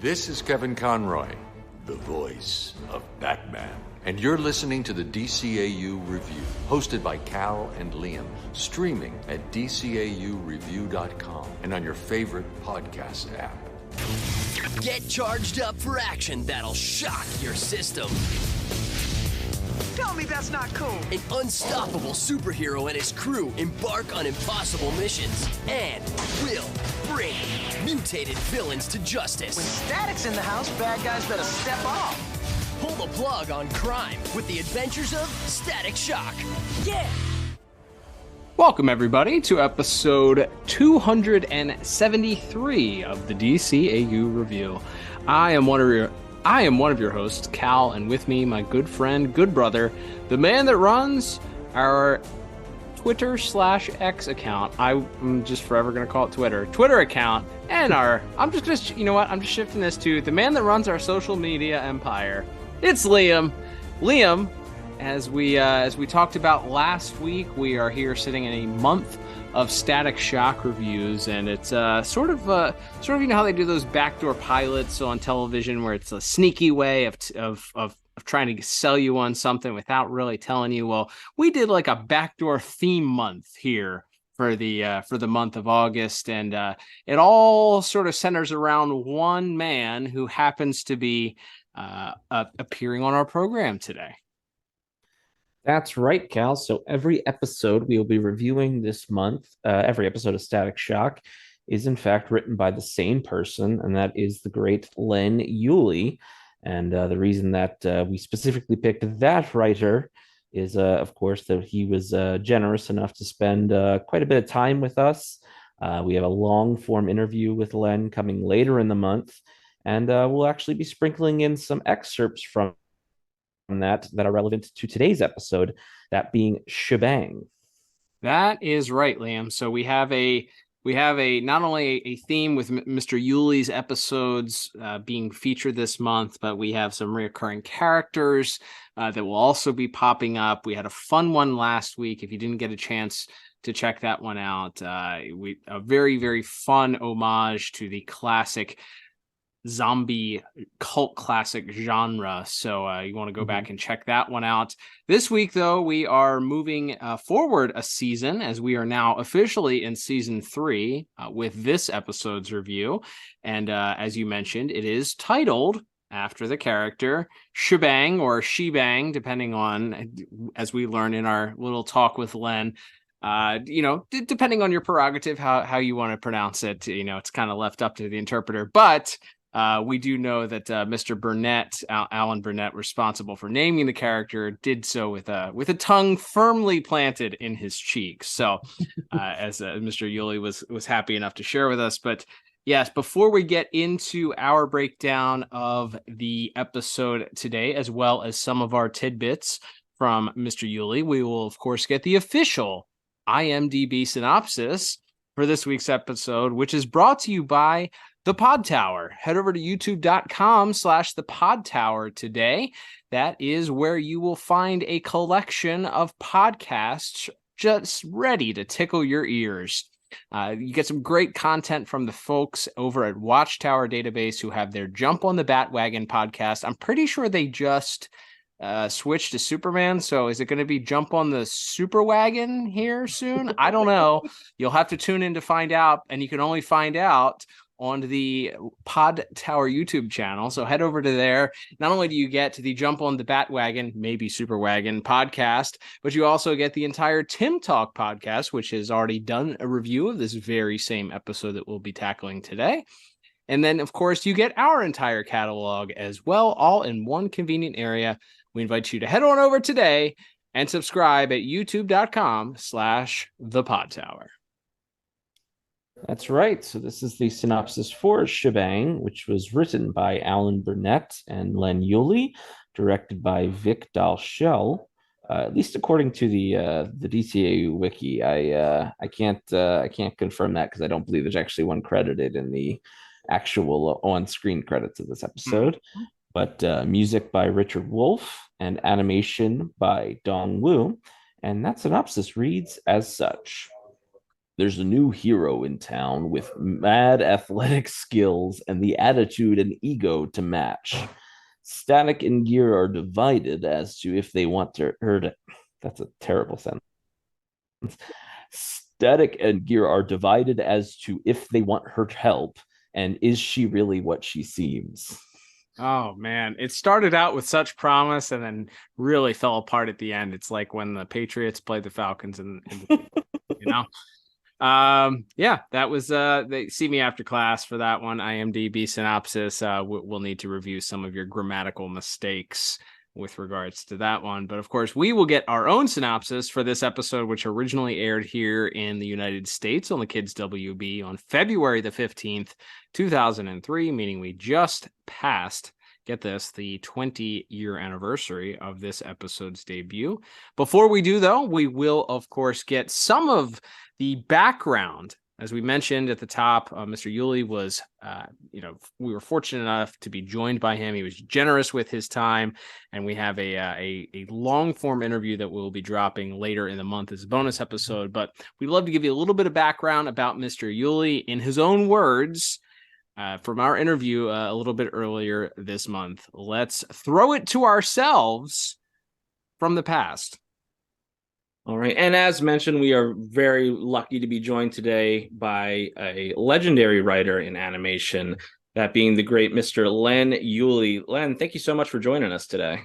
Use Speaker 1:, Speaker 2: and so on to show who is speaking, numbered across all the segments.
Speaker 1: This is Kevin Conroy, the voice of Batman. And you're listening to the DCAU Review, hosted by Cal and Liam, streaming at DCAUreview.com and on your favorite podcast app.
Speaker 2: Get charged up for action that'll shock your system.
Speaker 3: Tell me that's not cool.
Speaker 2: An unstoppable superhero and his crew embark on impossible missions and will bring mutated villains to justice.
Speaker 3: When Static's in the house, bad guys better step off.
Speaker 2: Pull the plug on crime with the adventures of Static Shock. Yeah!
Speaker 4: Welcome, everybody, to episode 273 of the DCAU Review. I am one of your hosts, Cal, and with me, my good friend, good brother, the man that runs our Twitter/X account. I'm just forever going to call it Twitter account, and I'm just shifting this to the man that runs our social media empire. It's Liam. Liam, as we talked about last week, we are here sitting in a month of Static Shock reviews, and it's sort of you know how they do those backdoor pilots on television, where it's a sneaky way of trying to sell you on something without really telling you. Well, we did like a backdoor theme month here for the month of August, and it all sort of centers around one man who happens to be appearing on our program today.
Speaker 5: That's right, Cal. So every episode we will be reviewing this month, every episode of Static Shock is in fact written by the same person, and that is the great Len Uhley. And the reason that we specifically picked that writer is, of course, that he was generous enough to spend quite a bit of time with us. We have a long-form interview with Len coming later in the month, and we'll actually be sprinkling in some excerpts from that are relevant to today's episode, that being Shebang.
Speaker 4: That is right, Liam. So we have not only a theme with Mr. Uhley's episodes being featured this month, but we have some recurring characters that will also be popping up. We had a fun one last week. If you didn't get a chance to check that one out, a very, very fun homage to the classic zombie cult classic genre. So you want to go back and check that one out. This week, though, we are moving forward a season, as we are now officially in season 3 with this episode's review. And as you mentioned, it is titled after the character Shebang, or Shebang, depending on, as we learned in our little talk with Len. Depending on your prerogative, how you want to pronounce it, it's kind of left up to the interpreter. But we do know that Mr. Burnett, Alan Burnett, responsible for naming the character, did so with a tongue firmly planted in his cheek. So, as Mr. Uhley was happy enough to share with us. But yes, before we get into our breakdown of the episode today, as well as some of our tidbits from Mr. Uhley, we will of course get the official IMDb synopsis for this week's episode, which is brought to you by The Pod Tower. Head over to youtube.com/The Pod Tower today. That is where you will find a collection of podcasts just ready to tickle your ears. You get some great content from the folks over at Watchtower Database, who have their Jump on the Bat-Wagon podcast. I'm pretty sure they just switch to Superman, so is it going to be Jump on the Super Wagon here soon? I don't know. You'll have to tune in to find out, and you can only find out on the Pod Tower YouTube channel. So head over to there. Not only do you get to the Jump on the Bat-Wagon, maybe Super Wagon podcast, but you also get the entire Tim Talk podcast, which has already done a review of this very same episode that we'll be tackling today. And then, of course, you get our entire catalog as well, all in one convenient area. We invite you to head on over today and subscribe at youtube.com/The Pod Tower.
Speaker 5: That's right. So this is the synopsis for Shebang, which was written by Alan Burnett and Len Uhley, directed by Vic Dalzell. At least according to the DCAU wiki. I can't confirm that because I don't believe there's actually one credited in the actual on-screen credits of this episode. But music by Richard Wolff and animation by Dong Wu. And that synopsis reads as such. There's a new hero in town with mad athletic skills and the attitude and ego to match. Static and Gear are divided as to if they want her to. That's a terrible sentence. Static and Gear are divided as to if they want her help, and is she really what she seems?
Speaker 4: Oh man, it started out with such promise and then really fell apart at the end. It's like when the Patriots played the Falcons, and you know. Yeah, that was they see me after class for that one. IMDb synopsis. We'll need to review some of your grammatical mistakes with regards to that one, but of course we will get our own synopsis for this episode, which originally aired here in the United States on the Kids WB on February the 15th 2003, meaning we just passed, get this, the 20-year anniversary of this episode's debut. Before we do, though, we will of course get some of the background. As we mentioned at the top, Mr. Uhley was, we were fortunate enough to be joined by him. He was generous with his time, and we have a long-form interview that we'll be dropping later in the month as a bonus episode. But we'd love to give you a little bit of background about Mr. Uhley in his own words from our interview a little bit earlier this month. Let's throw it to ourselves from the past.
Speaker 6: All right. And as mentioned, we are very lucky to be joined today by a legendary writer in animation, that being the great Mr. Len Uhley. Len, thank you so much for joining us today.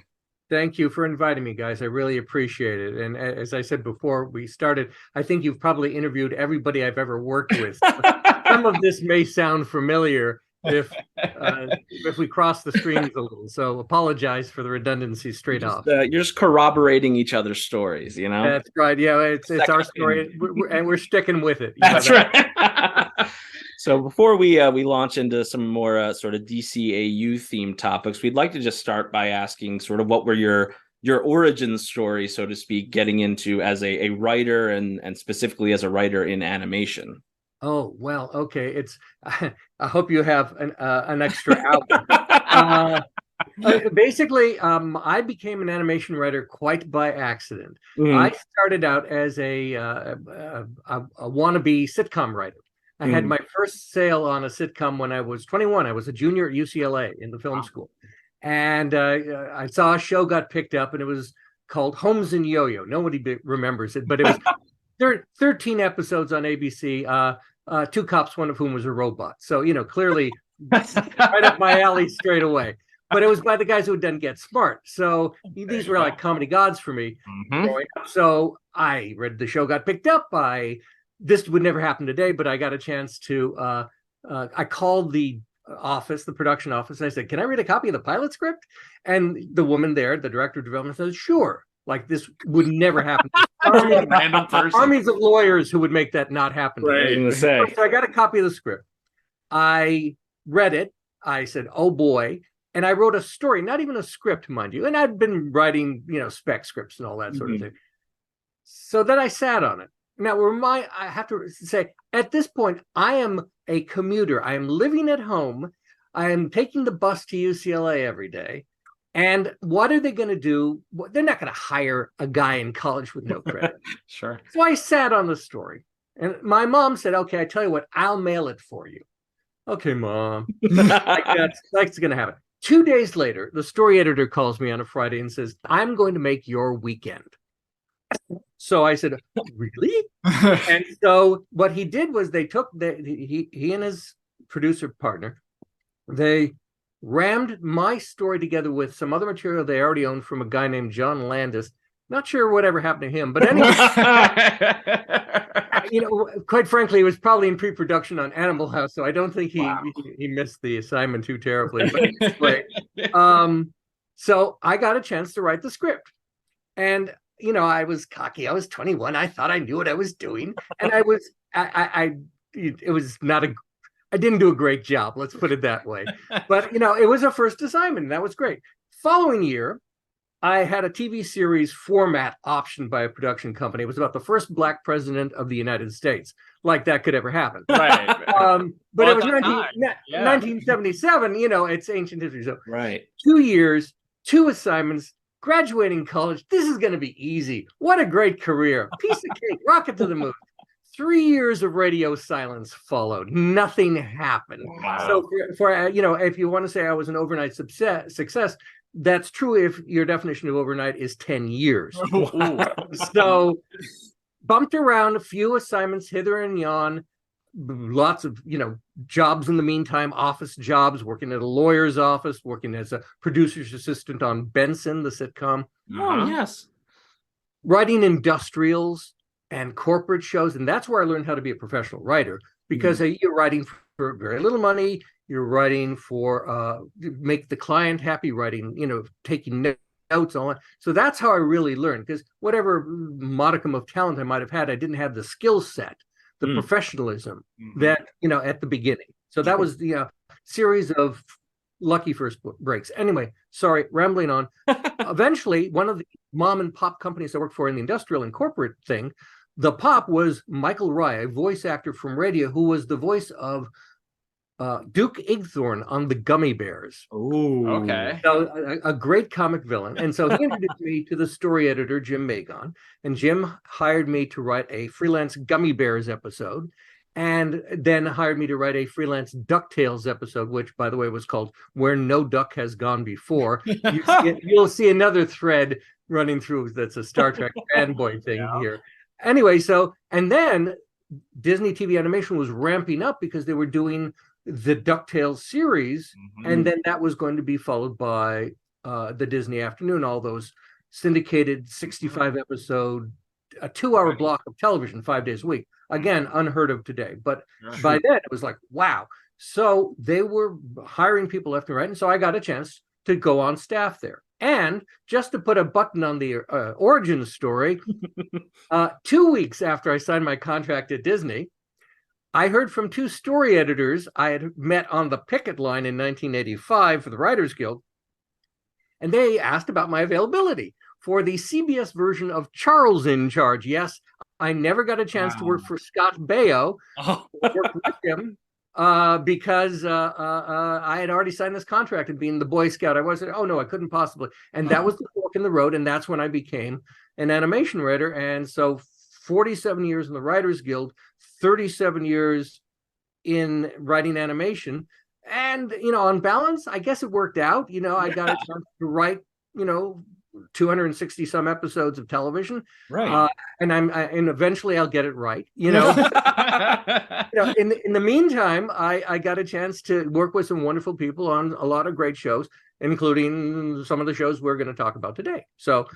Speaker 7: Thank you for inviting me, guys. I really appreciate it. And as I said before we started, I think you've probably interviewed everybody I've ever worked with. Some of this may sound familiar if we cross the streams a little, so apologize for the redundancy straight off.
Speaker 6: You're just corroborating each other's stories, you know.
Speaker 7: That's right. Yeah, it's our story, and we're sticking with it.
Speaker 6: That's right. So before we launch into some more sort of DCAU themed topics, we'd like to just start by asking sort of what were your origin story, so to speak, getting into as a writer and specifically as a writer in animation.
Speaker 7: Oh, well, okay. I hope you have an extra hour. Basically, I became an animation writer quite by accident. I started out as a wannabe sitcom writer. I had my first sale on a sitcom when I was 21. I was a junior at UCLA in the film school. And I saw a show got picked up, and it was called Holmes and Yo-Yo. Nobody remembers it, but it was 13 episodes on ABC. Two cops, one of whom was a robot. So, clearly right up my alley straight away. But it was by the guys who had done Get Smart. So these were like comedy gods for me growing up. So I read the show got picked up. This would never happen today, but I got a chance to, I called the office, the production office, and I said, can I read a copy of the pilot script? And the woman there, the director of development, says, sure. Like this would never happen. Armies of lawyers who would make that not happen.
Speaker 6: Right.
Speaker 7: So I got a copy of the script. I read it. I said, oh boy. And I wrote a story, not even a script, mind you. And I'd been writing, spec scripts and all that sort of thing. So then I sat on it. Now, I have to say, at this point, I am a commuter. I am living at home. I am taking the bus to UCLA every day. And what are they going to do? They're not going to hire a guy in college with no credit.
Speaker 6: Sure.
Speaker 7: So I sat on the story. And my mom said, okay, I tell you what, I'll mail it for you. Okay, Mom. That's going to happen. 2 days later, the story editor calls me on a Friday and says, I'm going to make your weekend. So I said, really? And so what he did was they took, he and his producer partner, they rammed my story together with some other material they already owned from a guy named John Landis. Not sure whatever happened to him, but anyway, quite frankly, it was probably in pre-production on Animal House, so I don't think he missed the assignment too terribly. But anyway, so I got a chance to write the script, and I was cocky. I was 21. I thought I knew what I was doing, and it was not a. I didn't do a great job, let's put it that way. But, it was a first assignment, and that was great. Following year, I had a TV series format optioned by a production company. It was about the first Black president of the United States. Like that could ever happen.
Speaker 4: Right.
Speaker 7: But it was 1977, it's ancient history. So
Speaker 6: right.
Speaker 7: 2 years, 2 assignments, graduating college. This is going to be easy. What a great career. Piece of cake, rocket to the moon. 3 years of radio silence followed. Nothing happened.
Speaker 6: Wow.
Speaker 7: So for if you want to say I was an overnight success, that's true if your definition of overnight is 10 years. So bumped around, a few assignments hither and yon, lots of jobs in the meantime, office jobs, working at a lawyer's office, working as a producer's assistant on Benson, the sitcom.
Speaker 6: Oh, yes.
Speaker 7: Writing industrials and corporate shows. And that's where I learned how to be a professional writer, because you're writing for very little money. You're writing for make the client happy, writing, taking notes on it. So that's how I really learned, because whatever modicum of talent I might have had, I didn't have the skill set, the professionalism that, at the beginning. So that was the series of lucky first breaks. Anyway, sorry, rambling on. Eventually, one of the mom and pop companies I worked for in the industrial and corporate thing, the pop was Michael Rye, a voice actor from radio who was the voice of Duke Igthorn on the Gummy Bears.
Speaker 6: Oh,
Speaker 4: okay.
Speaker 7: So a great comic villain. And so he introduced me to the story editor, Jim Magon. And Jim hired me to write a freelance Gummy Bears episode, and then hired me to write a freelance DuckTales episode, which, by the way, was called Where No Duck Has Gone Before. You'll see another thread running through that's a Star Trek fanboy thing here. Anyway, and then Disney TV Animation was ramping up because they were doing the DuckTales series, and then that was going to be followed by the Disney Afternoon, all those syndicated 65 episode, a 2-hour block of television 5 days a week. Again, unheard of today. But by then it was like, wow. So they were hiring people left and right. And so I got a chance to go on staff there. And just to put a button on the origin story, 2 weeks after I signed my contract at Disney, I heard from 2 story editors I had met on the picket line in 1985 for the Writers Guild, and they asked about my availability for the CBS version of Charles in Charge. Yes, I never got a chance to work for Scott Baio, work with him, because I had already signed this contract, and being the Boy Scout, I wasn't, oh no, I couldn't possibly. And that was the fork in the road, and that's when I became an animation writer. And so 47 years in the Writers Guild, 37 years in writing animation. And, on balance, I guess it worked out. I got a chance to write, 260 some episodes of television.
Speaker 6: Right.
Speaker 7: And eventually I'll get it right. In the meantime, I got a chance to work with some wonderful people on a lot of great shows, including some of the shows we're going to talk about today. So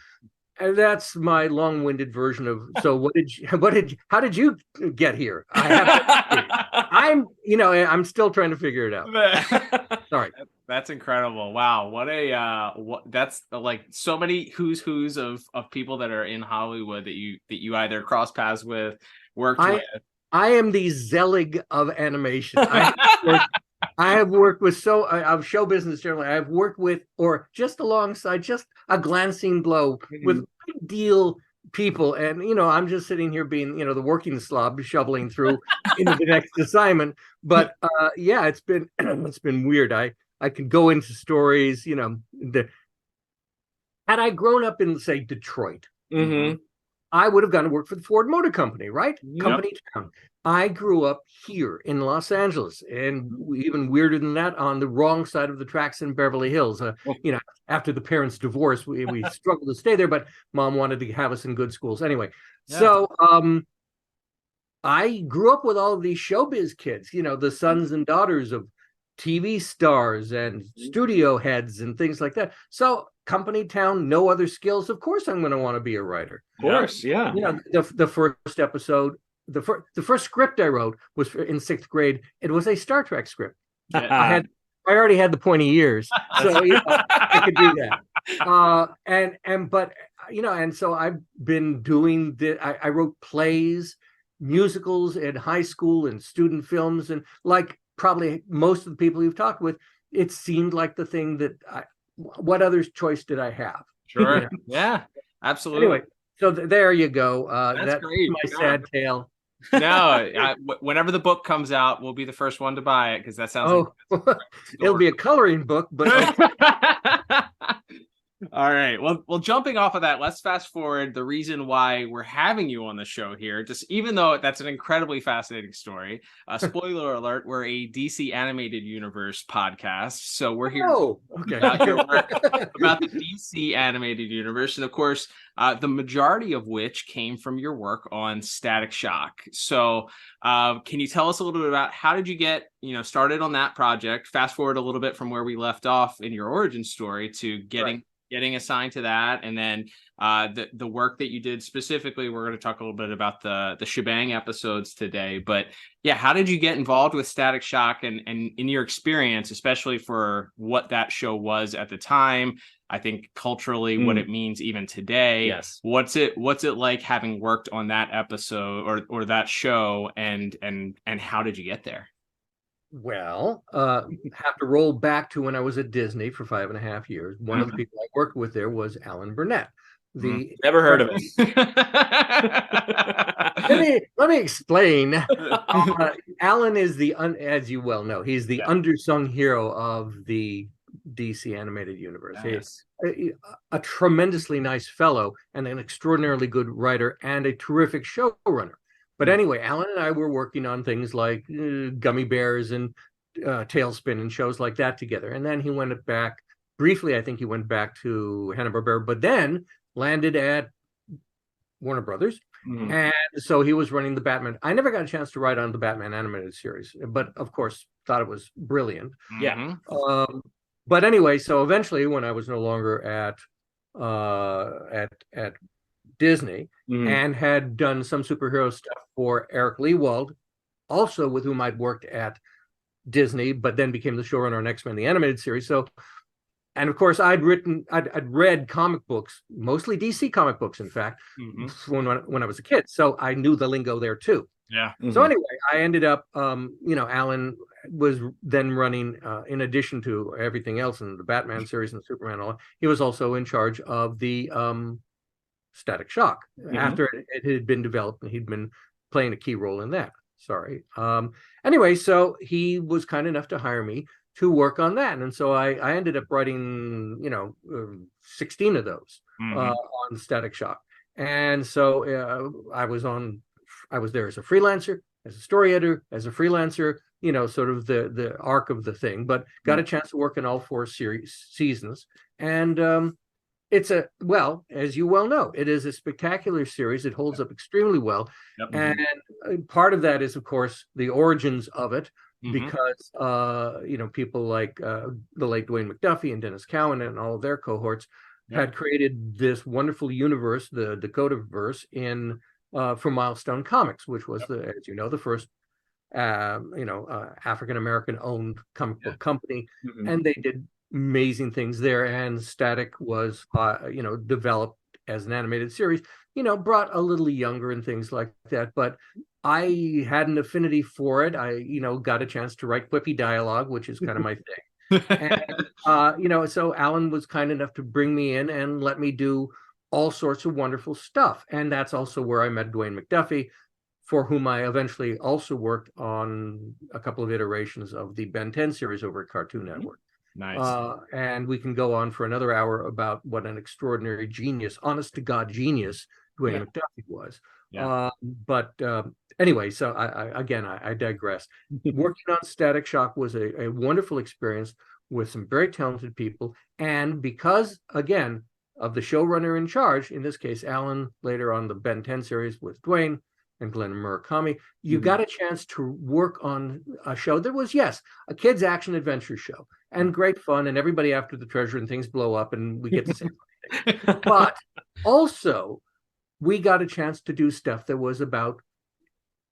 Speaker 7: and that's my long-winded version of. So how did you get here? I'm still trying to figure it out. Sorry.
Speaker 4: That's incredible. Wow. That's like so many who's of people that are in Hollywood that you either cross paths with, worked with.
Speaker 7: I am the Zelig of animation. I have worked with of show business generally. I've worked with, or just alongside, just a glancing blow with big deal people, and I'm just sitting here being the working slob shoveling through into the next assignment. But it's been weird. I could go into stories. Had I grown up in, say, Detroit, I would have gone to work for the Ford Motor Company, right? Yep. Company town. I grew up here in Los Angeles, and even weirder than that, on the wrong side of the tracks in Beverly Hills. After the parents' divorce, we struggled to stay there, but Mom wanted to have us in good schools anyway. Yeah. So I grew up with all of these showbiz kids, the sons and daughters of TV stars and studio heads and things like that. So company town, no other skills. Of course, I'm going to want to be a writer.
Speaker 6: Of course, yeah.
Speaker 7: The first episode. The first script I wrote was in 6th grade. It was a Star Trek script. I already had the pointy ears, so I could do that. And so I've been doing I wrote plays, musicals in high school and student films, and like probably most of the people you've talked with, it seemed like the thing that what other choice did I have?
Speaker 4: Sure. Yeah, absolutely.
Speaker 7: Anyway, so there you go. That's
Speaker 4: great.
Speaker 7: My sad tale.
Speaker 4: No, whenever the book comes out, we'll be the first one to buy it, because that sounds
Speaker 7: it'll be a coloring book, but
Speaker 4: All right. Well, jumping off of that, let's fast forward. The reason why we're having you on the show here, just even though that's an incredibly fascinating story. Spoiler alert: we're a DC animated universe podcast, so we're here about your work about the DC animated universe, and of course, the majority of which came from your work on Static Shock. So, can you tell us a little bit about how did you get started on that project? Fast forward a little bit from where we left off in your origin story to getting assigned to that, and then the work that you did specifically. We're going to talk a little bit about the Shebang episodes today, but yeah, how did you get involved with Static Shock, and in your experience, especially for what that show was at the time, I think culturally what it means even today.
Speaker 6: Yes.
Speaker 4: What's it like having worked on that episode or that show, and how did you get there?
Speaker 7: Well, have to roll back to when I was at Disney for 5.5 years. One of the people I worked with there was Alan Burnett.
Speaker 6: Never heard of it.
Speaker 7: Let me explain. Alan is as you well know, he's the undersung hero of the DC animated universe.
Speaker 4: Yes.
Speaker 7: He's a tremendously nice fellow and an extraordinarily good writer and a terrific showrunner. But anyway, Alan and I were working on things like Gummy Bears and Tailspin and shows like that together. And then he went back briefly. I think he went back to Hanna-Barbera, but then landed at Warner Brothers. And so he was running the Batman. I never got a chance to write on the Batman animated series, but of course thought it was brilliant.
Speaker 6: Yeah.
Speaker 7: But anyway, so eventually when I was no longer at Disney and had done some superhero stuff for Eric Lewald, also with whom I'd worked at Disney, but then became the showrunner on X-Men the animated series. So, and of course I'd read comic books, mostly DC comic books, in fact, when I was a kid. So I knew the lingo there too.
Speaker 4: Yeah.
Speaker 7: So anyway, I ended up, Alan was then running, in addition to everything else in the Batman series and the Superman, and all, he was also in charge of the Static Shock after it had been developed, and he'd been playing a key role in that. Anyway, so he was kind enough to hire me to work on that, and so I ended up writing 16 of those on Static Shock. And so I was there as a freelancer, as a story editor, as a freelancer, sort of the arc of the thing, but got a chance to work in all 4 seasons. And it's as you well know, it is a spectacular series. It holds up extremely well. And part of that is, of course, the origins of it, because people like the late Dwayne McDuffie and Dennis Cowan and all of their cohorts had created this wonderful universe, the Dakota-verse, for Milestone Comics, which was the first African-American owned comic book company. And they did amazing things there, and Static was developed as an animated series, brought a little younger and things like that, but I had an affinity for it. I got a chance to write quippy dialogue, which is kind of my thing. And so Alan was kind enough to bring me in and let me do all sorts of wonderful stuff. And that's also where I met Dwayne McDuffie, for whom I eventually also worked on a couple of iterations of the Ben 10 series over at Cartoon Network.
Speaker 6: Nice.
Speaker 7: And we can go on for another hour about what an extraordinary genius, honest to God genius, Dwayne McDuffie was. Anyway, so I digress. Working on Static Shock was a wonderful experience with some very talented people. And because, again, of the showrunner in charge, in this case, Alan, later on the Ben 10 series with Dwayne and Glenn Murakami, you got a chance to work on a show that was, a kids action adventure show, and great fun, and everybody after the treasure and things blow up and we get to say something. But also, we got a chance to do stuff that was about,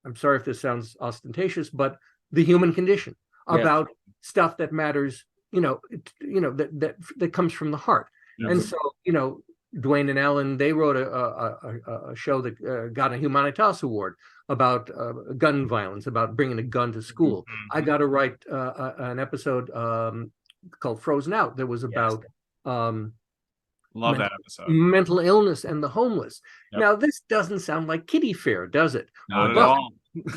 Speaker 7: I'm sorry if this sounds ostentatious, but the human condition, about stuff that matters, that comes from the heart. And so, Dwayne and Alan, they wrote a show that got a Humanitas Award about gun violence, about bringing a gun to school. I got to write an episode called Frozen Out that was about
Speaker 4: Love that episode.
Speaker 7: Mental illness and the homeless. Now, this doesn't sound like kiddie fair, does it?
Speaker 4: Not at all.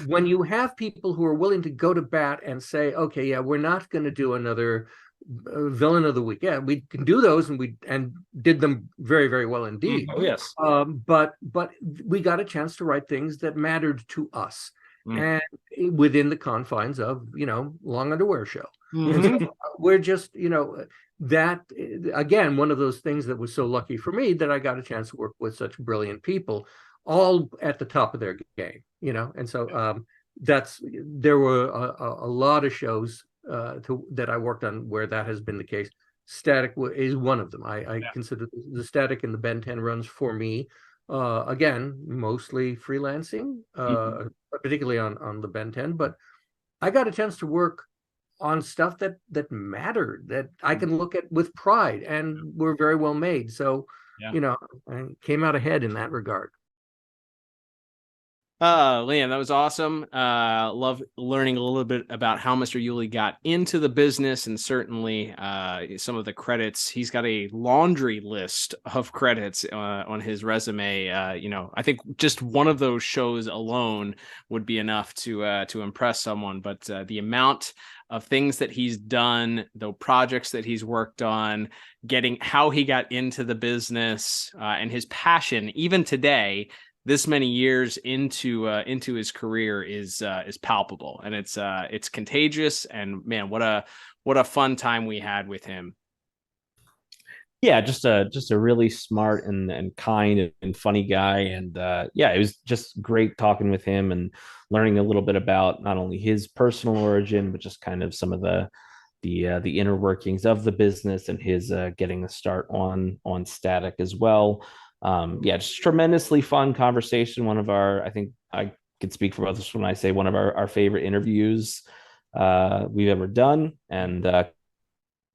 Speaker 7: When you have people who are willing to go to bat and say, okay, we're not going to do another villain of the week. Yeah, we can do those, and we did them very, very well indeed.
Speaker 6: Oh yes.
Speaker 7: But we got a chance to write things that mattered to us, and within the confines of Long Underwear Show. And so we're just that again, one of those things that was so lucky for me that I got a chance to work with such brilliant people, all at the top of their game. And so there were a lot of shows that I worked on where that has been the case. Static is one of them. I consider the Static and the Ben 10 runs for me, again, mostly freelancing, particularly on the Ben 10, but I got a chance to work on stuff that mattered, that I can look at with pride, and were very well made. So, I came out ahead in that regard.
Speaker 4: Liam, that was awesome. Love learning a little bit about how Mr. Uhley got into the business, and certainly some of the credits. He's got a laundry list of credits on his resume. I think just one of those shows alone would be enough to impress someone. But the amount of things that he's done, the projects that he's worked on, how he got into the business, and his passion, even today, this many years into his career, is palpable, and it's contagious. And man, what a fun time we had with him.
Speaker 5: Yeah, just a really smart and kind and funny guy, and it was just great talking with him and learning a little bit about not only his personal origin, but just kind of some of the inner workings of the business, and his getting a start on Static as well. Just tremendously fun conversation. One of I think I could speak for both of us when I say one of our favorite interviews we've ever done, and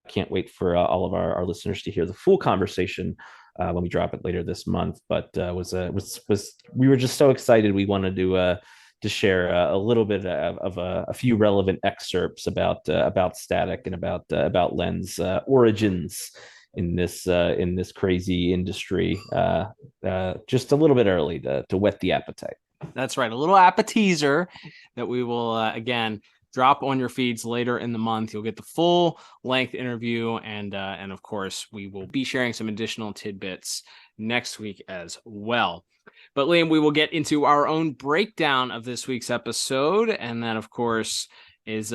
Speaker 5: can't wait for all of our listeners to hear the full conversation when we drop it later this month. But we were just so excited. We wanted to share a little bit of a few relevant excerpts about Static and about Len's origins in this crazy industry, just a little bit early to whet the appetite.
Speaker 4: That's right, a little appetizer that we will again drop on your feeds later in the month. You'll get the full length interview, and of course we will be sharing some additional tidbits next week as well. But Liam, we will get into our own breakdown of this week's episode, and then of course is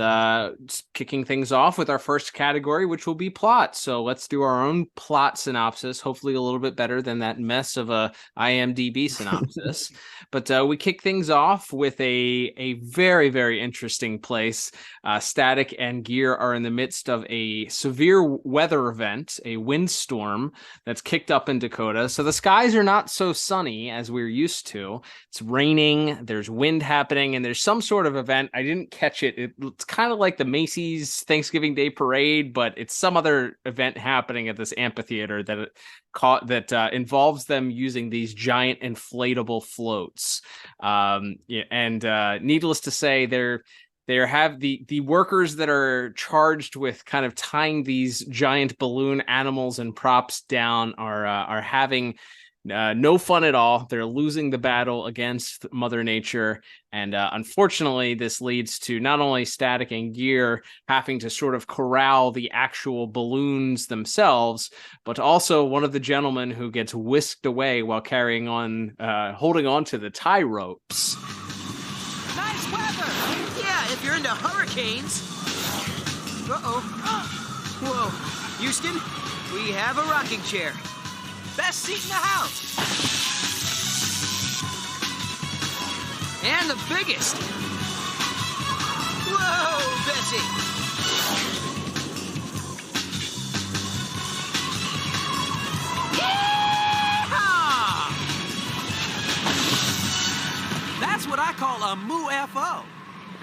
Speaker 4: kicking things off with our first category, which will be plot. So let's do our own plot synopsis, hopefully a little bit better than that mess of a IMDb synopsis. But we kick things off with a very, very interesting place. Static and Gear are in the midst of a severe weather event, a windstorm that's kicked up in Dakota. So the skies are not so sunny as we're used to. It's raining, there's wind happening, and there's some sort of event. I didn't catch it. It's kind of like the Macy's Thanksgiving Day Parade, but it's some other event happening at this amphitheater that involves them using these giant inflatable floats. Needless to say, they have the workers that are charged with kind of tying these giant balloon animals and props down are having no fun at all. They're losing the battle against Mother Nature. And unfortunately, this leads to not only Static and Gear having to sort of corral the actual balloons themselves, but also one of the gentlemen who gets whisked away while holding on to the tie ropes.
Speaker 3: Nice weather! Yeah, if you're into hurricanes. Uh-oh. Whoa. Houston, we have a rocking chair. Best seat in the house. And the biggest. Whoa, Bessie. Yeehaw! That's what I call a moo-FO.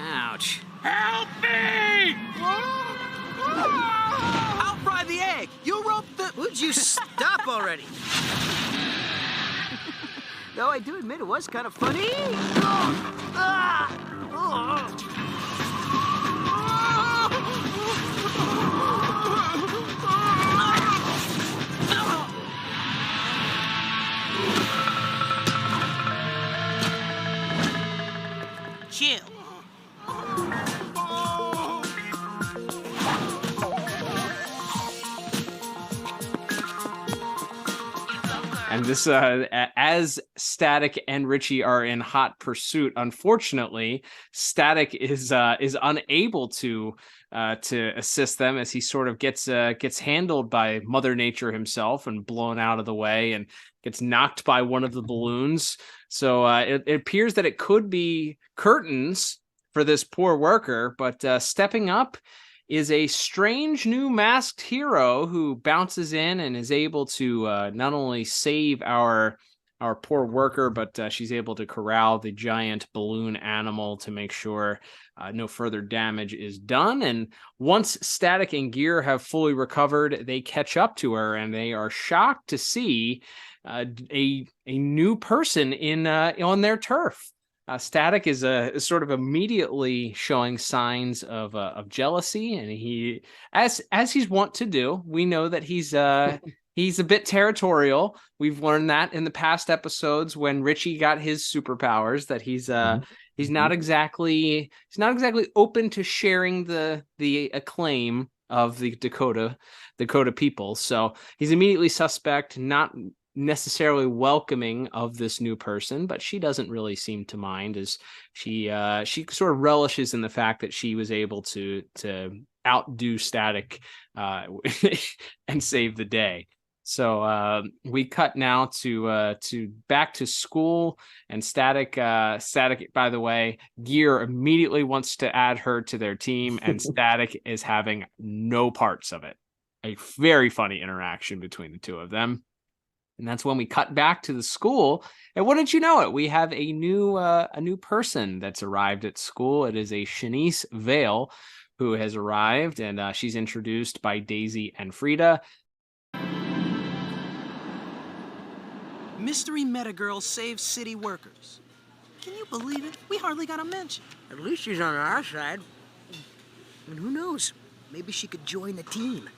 Speaker 3: Ouch. Help me! I'll fry the egg. You rope the... Would you stop already? Though I do admit it was kind of funny. Chill.
Speaker 4: And this, as Static and Richie are in hot pursuit, unfortunately, Static is unable to assist them, as he sort of gets handled by Mother Nature himself and blown out of the way and gets knocked by one of the balloons. So it appears that it could be curtains for this poor worker, but stepping up is a strange new masked hero who bounces in and is able to not only save our poor worker, but she's able to corral the giant balloon animal to make sure no further damage is done. And once Static and Gear have fully recovered, they catch up to her, and they are shocked to see a new person on their turf. Static is sort of immediately showing signs of jealousy, and he, as he's wont to do, we know that he's a bit territorial. We've learned that in the past episodes when Richie got his superpowers, that he's not exactly open to sharing the acclaim of the Dakota people. So he's immediately suspect, not necessarily welcoming of this new person, but she doesn't really seem to mind, as she sort of relishes in the fact that she was able to outdo Static and save the day. So we cut now to back to school, and Static, by the way, Gear immediately wants to add her to their team, and Static is having no parts of it. A very funny interaction between the two of them. And that's when we cut back to the school. And wouldn't you know it, we have a new person that's arrived at school. It is a Shanice Vale who has arrived, and she's introduced by Daisy and Frida.
Speaker 3: Mystery Metagirl saves city workers. Can you believe it? We hardly got a mention.
Speaker 8: At least she's on our side. And who knows? Maybe she could join the team.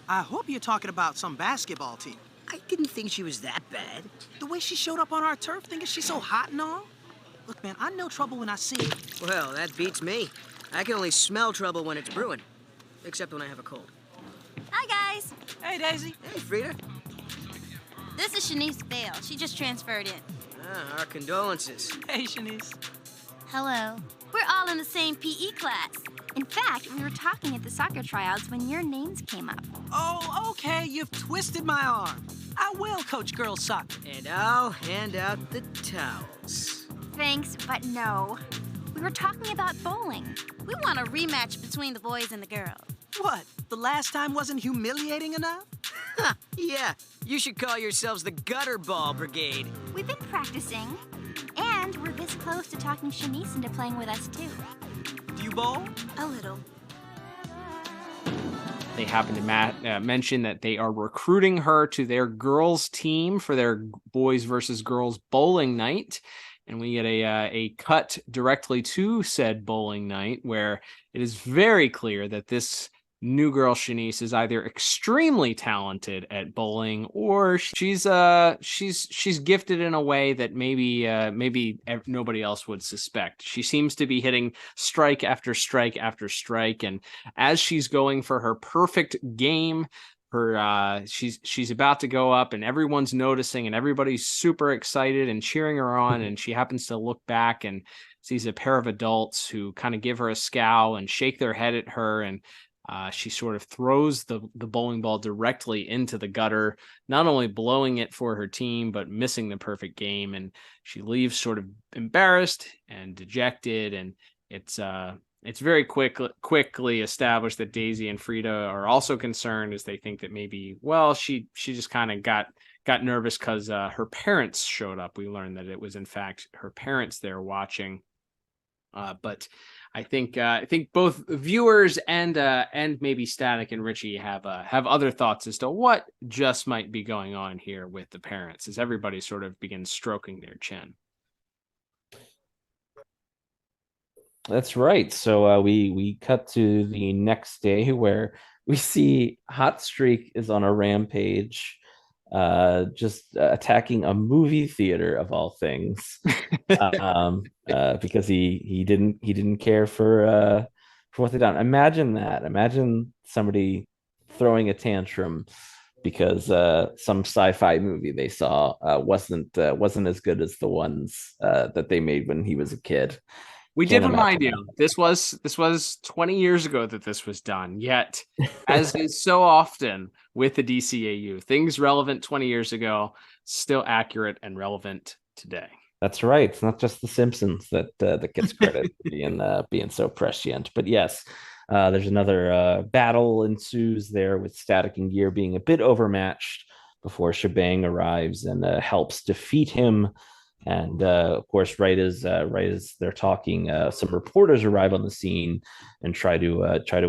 Speaker 3: I hope you're talking about some basketball team.
Speaker 8: I didn't think she was that bad.
Speaker 3: The way she showed up on our turf, thinking she's so hot and all. Look, man, I know trouble when I see it.
Speaker 8: Well, that beats me. I can only smell trouble when it's brewing. Except when I have a cold.
Speaker 9: Hi, guys.
Speaker 3: Hey, Daisy.
Speaker 8: Hey, Frida.
Speaker 9: This is Shanice Vale. She just transferred in.
Speaker 8: Our condolences.
Speaker 3: Hey, Shanice.
Speaker 9: Hello. We're all in the same PE class. In fact, we were talking at the soccer tryouts when your names came up.
Speaker 3: Oh, okay. You've twisted my arm. I will coach girls soccer.
Speaker 8: And I'll hand out the towels.
Speaker 9: Thanks, but no. We were talking about bowling. We want a rematch between the boys and the girls.
Speaker 3: What? The last time wasn't humiliating enough?
Speaker 8: Yeah, you should call yourselves the Gutter Ball Brigade.
Speaker 9: We've been practicing, and we're this close to talking Shanice into playing with us, too.
Speaker 3: Do you bowl?
Speaker 9: A little.
Speaker 4: They happen to mention that they are recruiting her to their girls' team for their boys versus girls bowling night. And we get a cut directly to said bowling night, where it is very clear that this new girl Shanice is either extremely talented at bowling, or she's gifted in a way that maybe nobody else would suspect. She seems to be hitting strike after strike after strike, and as she's going for her perfect game, she's about to go up, and everyone's noticing, and everybody's super excited and cheering her on, and she happens to look back and sees a pair of adults who kind of give her a scowl and shake their head at her, and she sort of throws the bowling ball directly into the gutter, not only blowing it for her team, but missing the perfect game. And she leaves sort of embarrassed and dejected. And it's very quickly established that Daisy and Frida are also concerned, as they think that maybe, well, she just kind of got nervous because her parents showed up. We learned that it was in fact her parents there watching. But I think both viewers and maybe Static and Richie have other thoughts as to what just might be going on here with the parents, as everybody sort of begins stroking their chin.
Speaker 5: That's right. So we cut to the next day, where we see Hot Streak is on a rampage, just attacking a movie theater of all things, because he didn't care for what they done. Imagine that. Imagine somebody throwing a tantrum because some sci-fi movie they saw wasn't as good as the ones that they made when he was a kid.
Speaker 4: We
Speaker 5: Can't
Speaker 4: did remind
Speaker 5: imagine
Speaker 4: you, this was 20 years ago that this was done. Yet, as is so often with the DCAU, things relevant 20 years ago, still accurate and relevant today.
Speaker 5: That's right. It's not just The Simpsons that gets credit being so prescient. But yes, there's another battle ensues there with Static and Gear being a bit overmatched before Shebang arrives and helps defeat him. And of course, right as they're talking, some reporters arrive on the scene and try to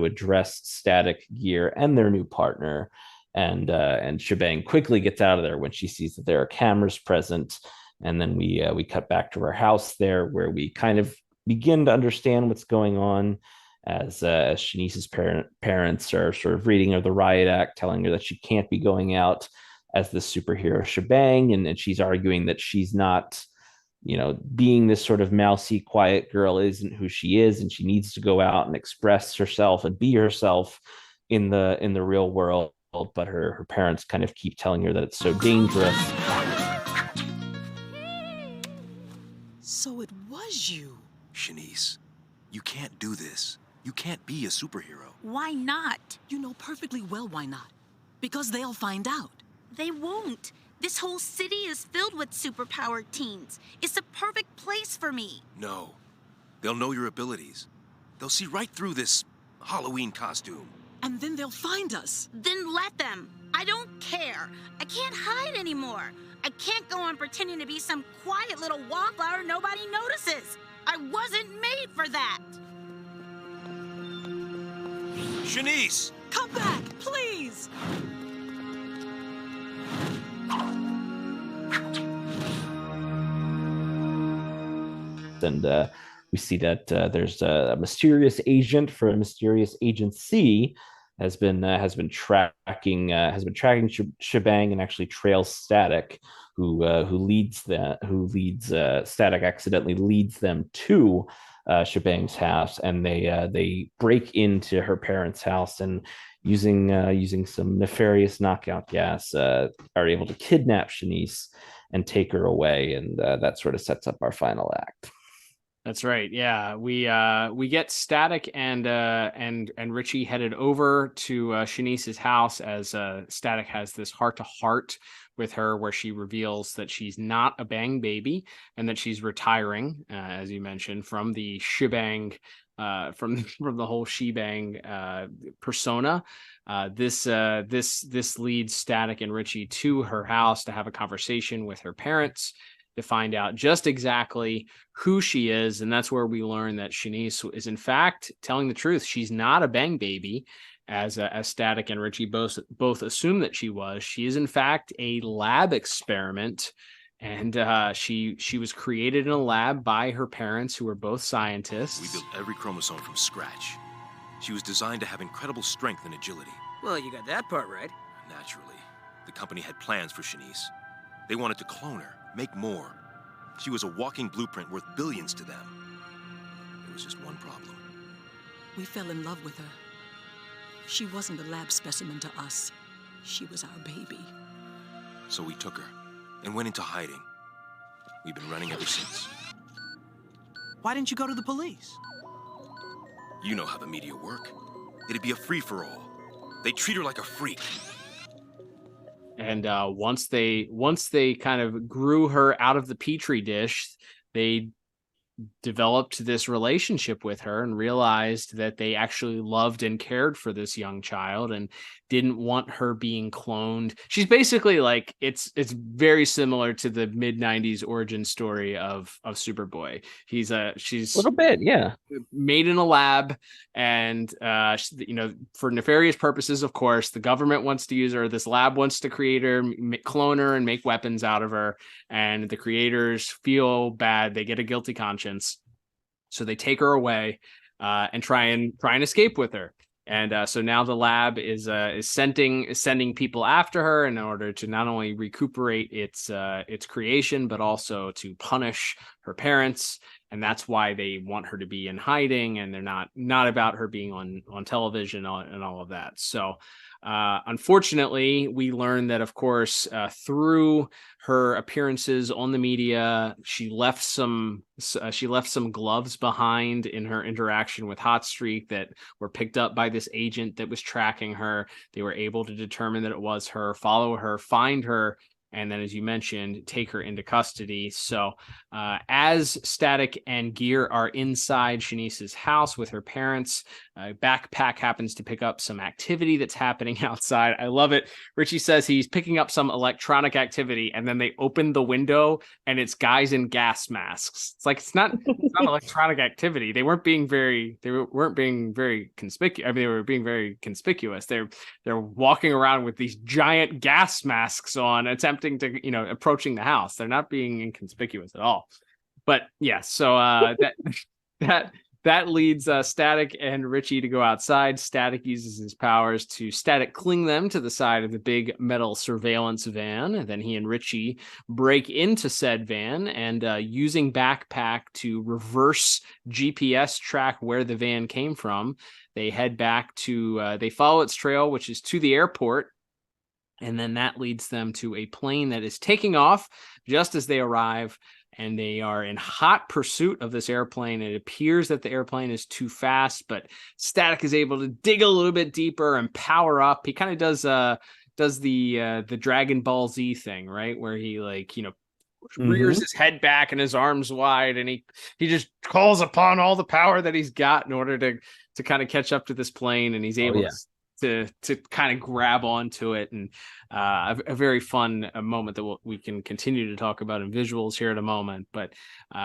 Speaker 5: address Static, Gear, and their new partner. And Shebang quickly gets out of there when she sees that there are cameras present. And then we cut back to her house there, where we kind of begin to understand what's going on, as Shanice's parents are sort of reading her the riot act, telling her that she can't be going out as the superhero Shebang, and she's arguing that she's not, being this sort of mousy, quiet girl isn't who she is, and she needs to go out and express herself and be herself in the real world. But her parents kind of keep telling her that it's so dangerous.
Speaker 10: So it was you.
Speaker 11: Shanice, you can't do this. You can't be a superhero.
Speaker 9: Why not?
Speaker 10: You know perfectly well why not. Because they'll find out.
Speaker 9: They won't. This whole city is filled with superpowered teens. It's the perfect place for me.
Speaker 11: No. They'll know your abilities. They'll see right through this Halloween costume.
Speaker 10: And then they'll find us.
Speaker 9: Then let them. I don't care. I can't hide anymore. I can't go on pretending to be some quiet little wallflower nobody notices. I wasn't made for that.
Speaker 11: Shanice!
Speaker 10: Come back, please!
Speaker 5: And we see that there's a mysterious agent for a mysterious agency has been tracking Shebang, and actually trails Static, who Static accidentally leads them to Shebang's house, and they break into her parents' house, and using some nefarious knockout gas are able to kidnap Shanice and take her away, and that sort of sets up our final act.
Speaker 4: That's right. Yeah, we get Static and Richie headed over to Shanice's house, as Static has this heart-to-heart with her, where she reveals that she's not a bang baby and that she's retiring, as you mentioned, from the Shebang, from the whole Shebang persona. This leads Static and Richie to her house to have a conversation with her parents, to find out just exactly who she is. And that's where we learn that Shanice is in fact telling the truth. She's not a bang baby, as Static and Richie both assume that she was. She is in fact a lab experiment, and she was created in a lab by her parents, who were both scientists.
Speaker 11: We built every chromosome from scratch. She was designed to have incredible strength and agility.
Speaker 3: Well, you got that part right.
Speaker 11: Naturally, the company had plans for Shanice. They wanted to clone her, make more. She was a walking blueprint worth billions to them. There was just one problem.
Speaker 10: We fell in love with her. She wasn't a lab specimen to us. She was our baby.
Speaker 11: So we took her and went into hiding. We've been running ever since.
Speaker 3: Why didn't you go to the police?
Speaker 11: You know how the media work. It'd be a free-for-all. They treat her like a freak.
Speaker 4: And once they kind of grew her out of the petri dish, they developed this relationship with her and realized that they actually loved and cared for this young child and didn't want her being cloned. She's basically like, it's very similar to the mid-90s origin story of Superboy. She's a
Speaker 5: little bit, yeah,
Speaker 4: made in a lab, and for nefarious purposes, of course, the government wants to use her. This lab wants to create her, clone her, and make weapons out of her. And the creators feel bad; they get a guilty conscience, so they take her away and try and escape with her. And so now the lab is sending people after her in order to not only recuperate its creation, but also to punish her parents. and that's why they want her to be in hiding, and they're not about her being on television and all of that. So unfortunately, we learn that, of course, through her appearances on the media, she left some gloves behind in her interaction with Hot Streak that were picked up by this agent that was tracking her. They were able to determine that it was her, follow her, find her, and then, as you mentioned, take her into custody. So as Static and Gear are inside Shanice's house with her parents, Backpack happens to pick up some activity that's happening outside. I love it. Richie says he's picking up some electronic activity, and then they open the window and it's guys in gas masks. It's like, it's not electronic activity. They weren't being very conspicuous. I mean, they were being very conspicuous. They're walking around with these giant gas masks on, attempting to, approaching the house. They're not being inconspicuous at all. But yeah, so that leads Static and Richie to go outside. Static uses his powers to static cling them to the side of the big metal surveillance van. And then he and Richie break into said van, and using Backpack to reverse GPS track where the van came from, they head back to, they follow its trail, which is to the airport. And then that leads them to a plane that is taking off just as they arrive. And they are in hot pursuit of this airplane. It appears that the airplane is too fast, but Static is able to dig a little bit deeper and power up. He kind of does the Dragon Ball Z thing, right? Where he rears his head back and his arms wide, and he just calls upon all the power that he's got in order to kind of catch up to this plane, and he's able to kind of grab onto it. And a very fun moment that we can continue to talk about in visuals here in a moment. But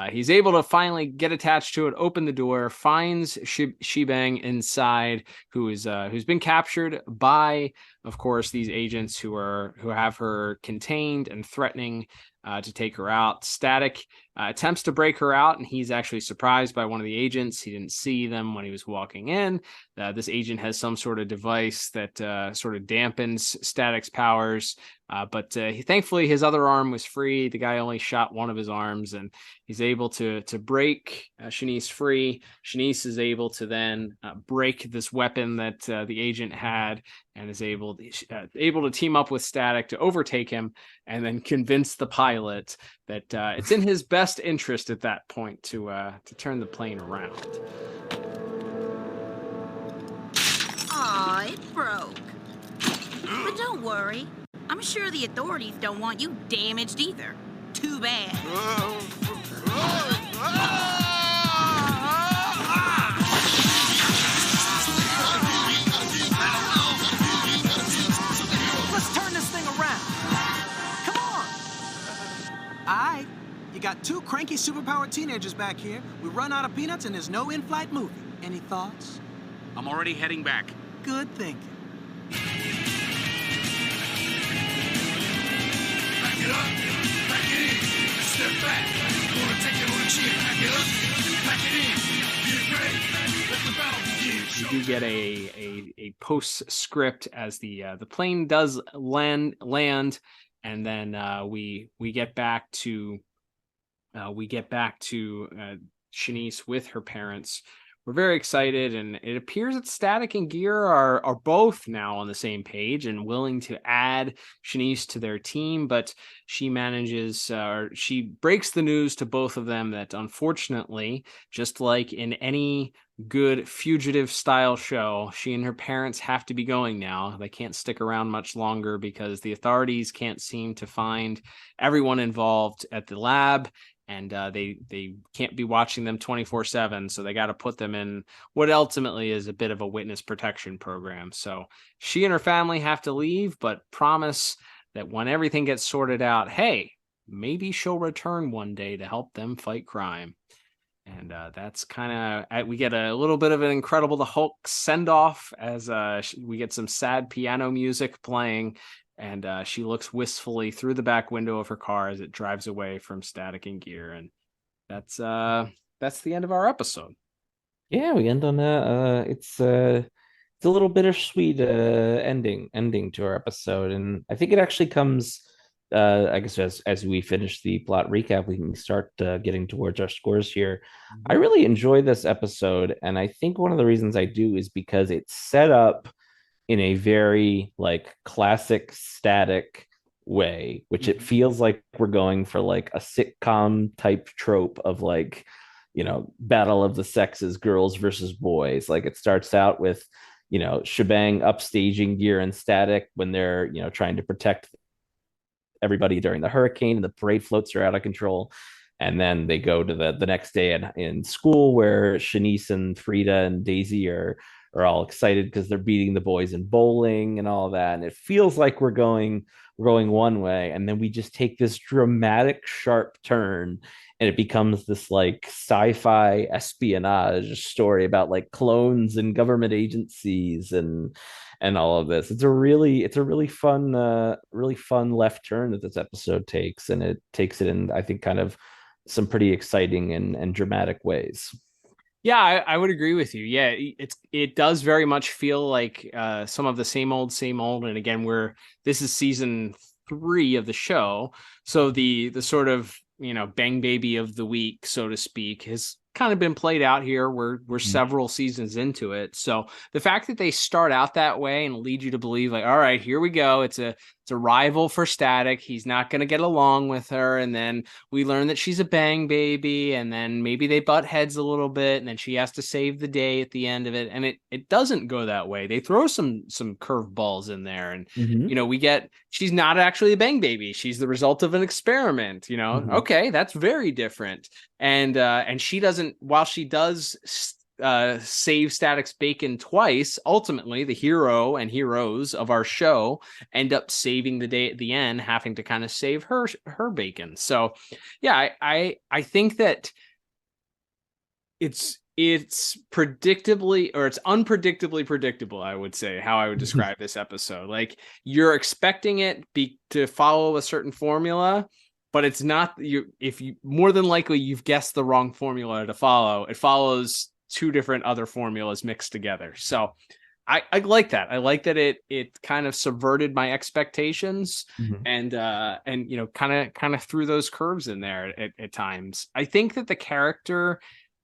Speaker 4: he's able to finally get attached to it, open the door, finds Shebang inside, who's been captured by, of course, these agents who have her contained and threatening to take her out. Static attempts to break her out, and he's actually surprised by one of the agents. He didn't see them when he was walking in. This agent has some sort of device that sort of dampens Static's powers, but thankfully his other arm was free. The guy only shot one of his arms, and he's able to break Shanice free. Shanice is able to then break this weapon that the agent had, and is able to team up with Static to overtake him, and then convince the pilot that it's in his best interest at that point to turn the plane around.
Speaker 9: Aw, it broke. But don't worry. I'm sure the authorities don't want you damaged either. Too bad.
Speaker 3: Let's turn this thing around. Come on. All right. You got two cranky superpowered teenagers back here. We run out of peanuts and there's no in-flight movie. Any thoughts?
Speaker 12: I'm already heading back.
Speaker 3: Good thinking.
Speaker 13: Back it up, back it in, step back. Gonna take it on the chin. Back it up, back it in. Get ready. Let the battle begin.
Speaker 4: We do get a postscript as the plane does land, and then we get back to Shanice with her parents. We're very excited, and it appears that Static and Gear are both now on the same page and willing to add Shanice to their team, but she she breaks the news to both of them that, unfortunately, just like in any good fugitive style show, she and her parents have to be going now. They can't stick around much longer because the authorities can't seem to find everyone involved at the lab. And they can't be watching them 24/7, so they got to put them in what ultimately is a bit of a witness protection program. So she and her family have to leave, but promise that when everything gets sorted out, hey, maybe she'll return one day to help them fight crime. And that's kind of, we get a little bit of an Incredible the Hulk send-off as we get some sad piano music playing. And she looks wistfully through the back window of her car as it drives away from Static and Gear. And that's the end of our episode.
Speaker 5: Yeah, we end on it's a little bittersweet ending to our episode, and I think it actually comes I guess as we finish the plot recap, we can start getting towards our scores here. I really enjoy this episode, and I think one of the reasons I do is because it's set up in a very like classic static way, which it feels like we're going for like a sitcom type trope of like, battle of the sexes, girls versus boys. Like it starts out with, Shebang upstaging gear and Static when they're, trying to protect everybody during the hurricane, and the parade floats are out of control. And then they go to the next day in school where Shanice and Frida and Daisy are all excited because they're beating the boys in bowling and all that. And it feels like we're going one way, and then we just take this dramatic sharp turn, and it becomes this like sci-fi espionage story about like clones and government agencies and all of this. It's a really fun left turn that this episode takes, and it takes it in, I think, kind of some pretty exciting and dramatic ways.
Speaker 4: Yeah, I would agree with you. Yeah, it does very much feel like some of the same old. And again, this is season 3 of the show, so the sort of bang baby of the week, so to speak, has kind of been played out here. We're several seasons into it, so the fact that they start out that way and lead you to believe like, all right, here we go, it's a rival for Static, he's not going to get along with her, and then we learn that she's a bang baby, and then maybe they butt heads a little bit, and then she has to save the day at the end of it, and it doesn't go that way. They throw some curveballs in there, and we get, she's not actually a bang baby, she's the result of an experiment. Okay, that's very different. And she doesn't, while she does save Static's bacon twice, ultimately the hero and heroes of our show end up saving the day at the end, having to kind of save her bacon. So yeah, I think that it's predictably, or it's unpredictably predictable, I would say, how I would describe this episode. Like, you're expecting it to follow a certain formula, but it's not. If you more than likely you've guessed the wrong formula to follow. It follows 2 different other formulas mixed together. So I like that. I like that it kind of subverted my expectations and kind of threw those curves in there at times. I think that the character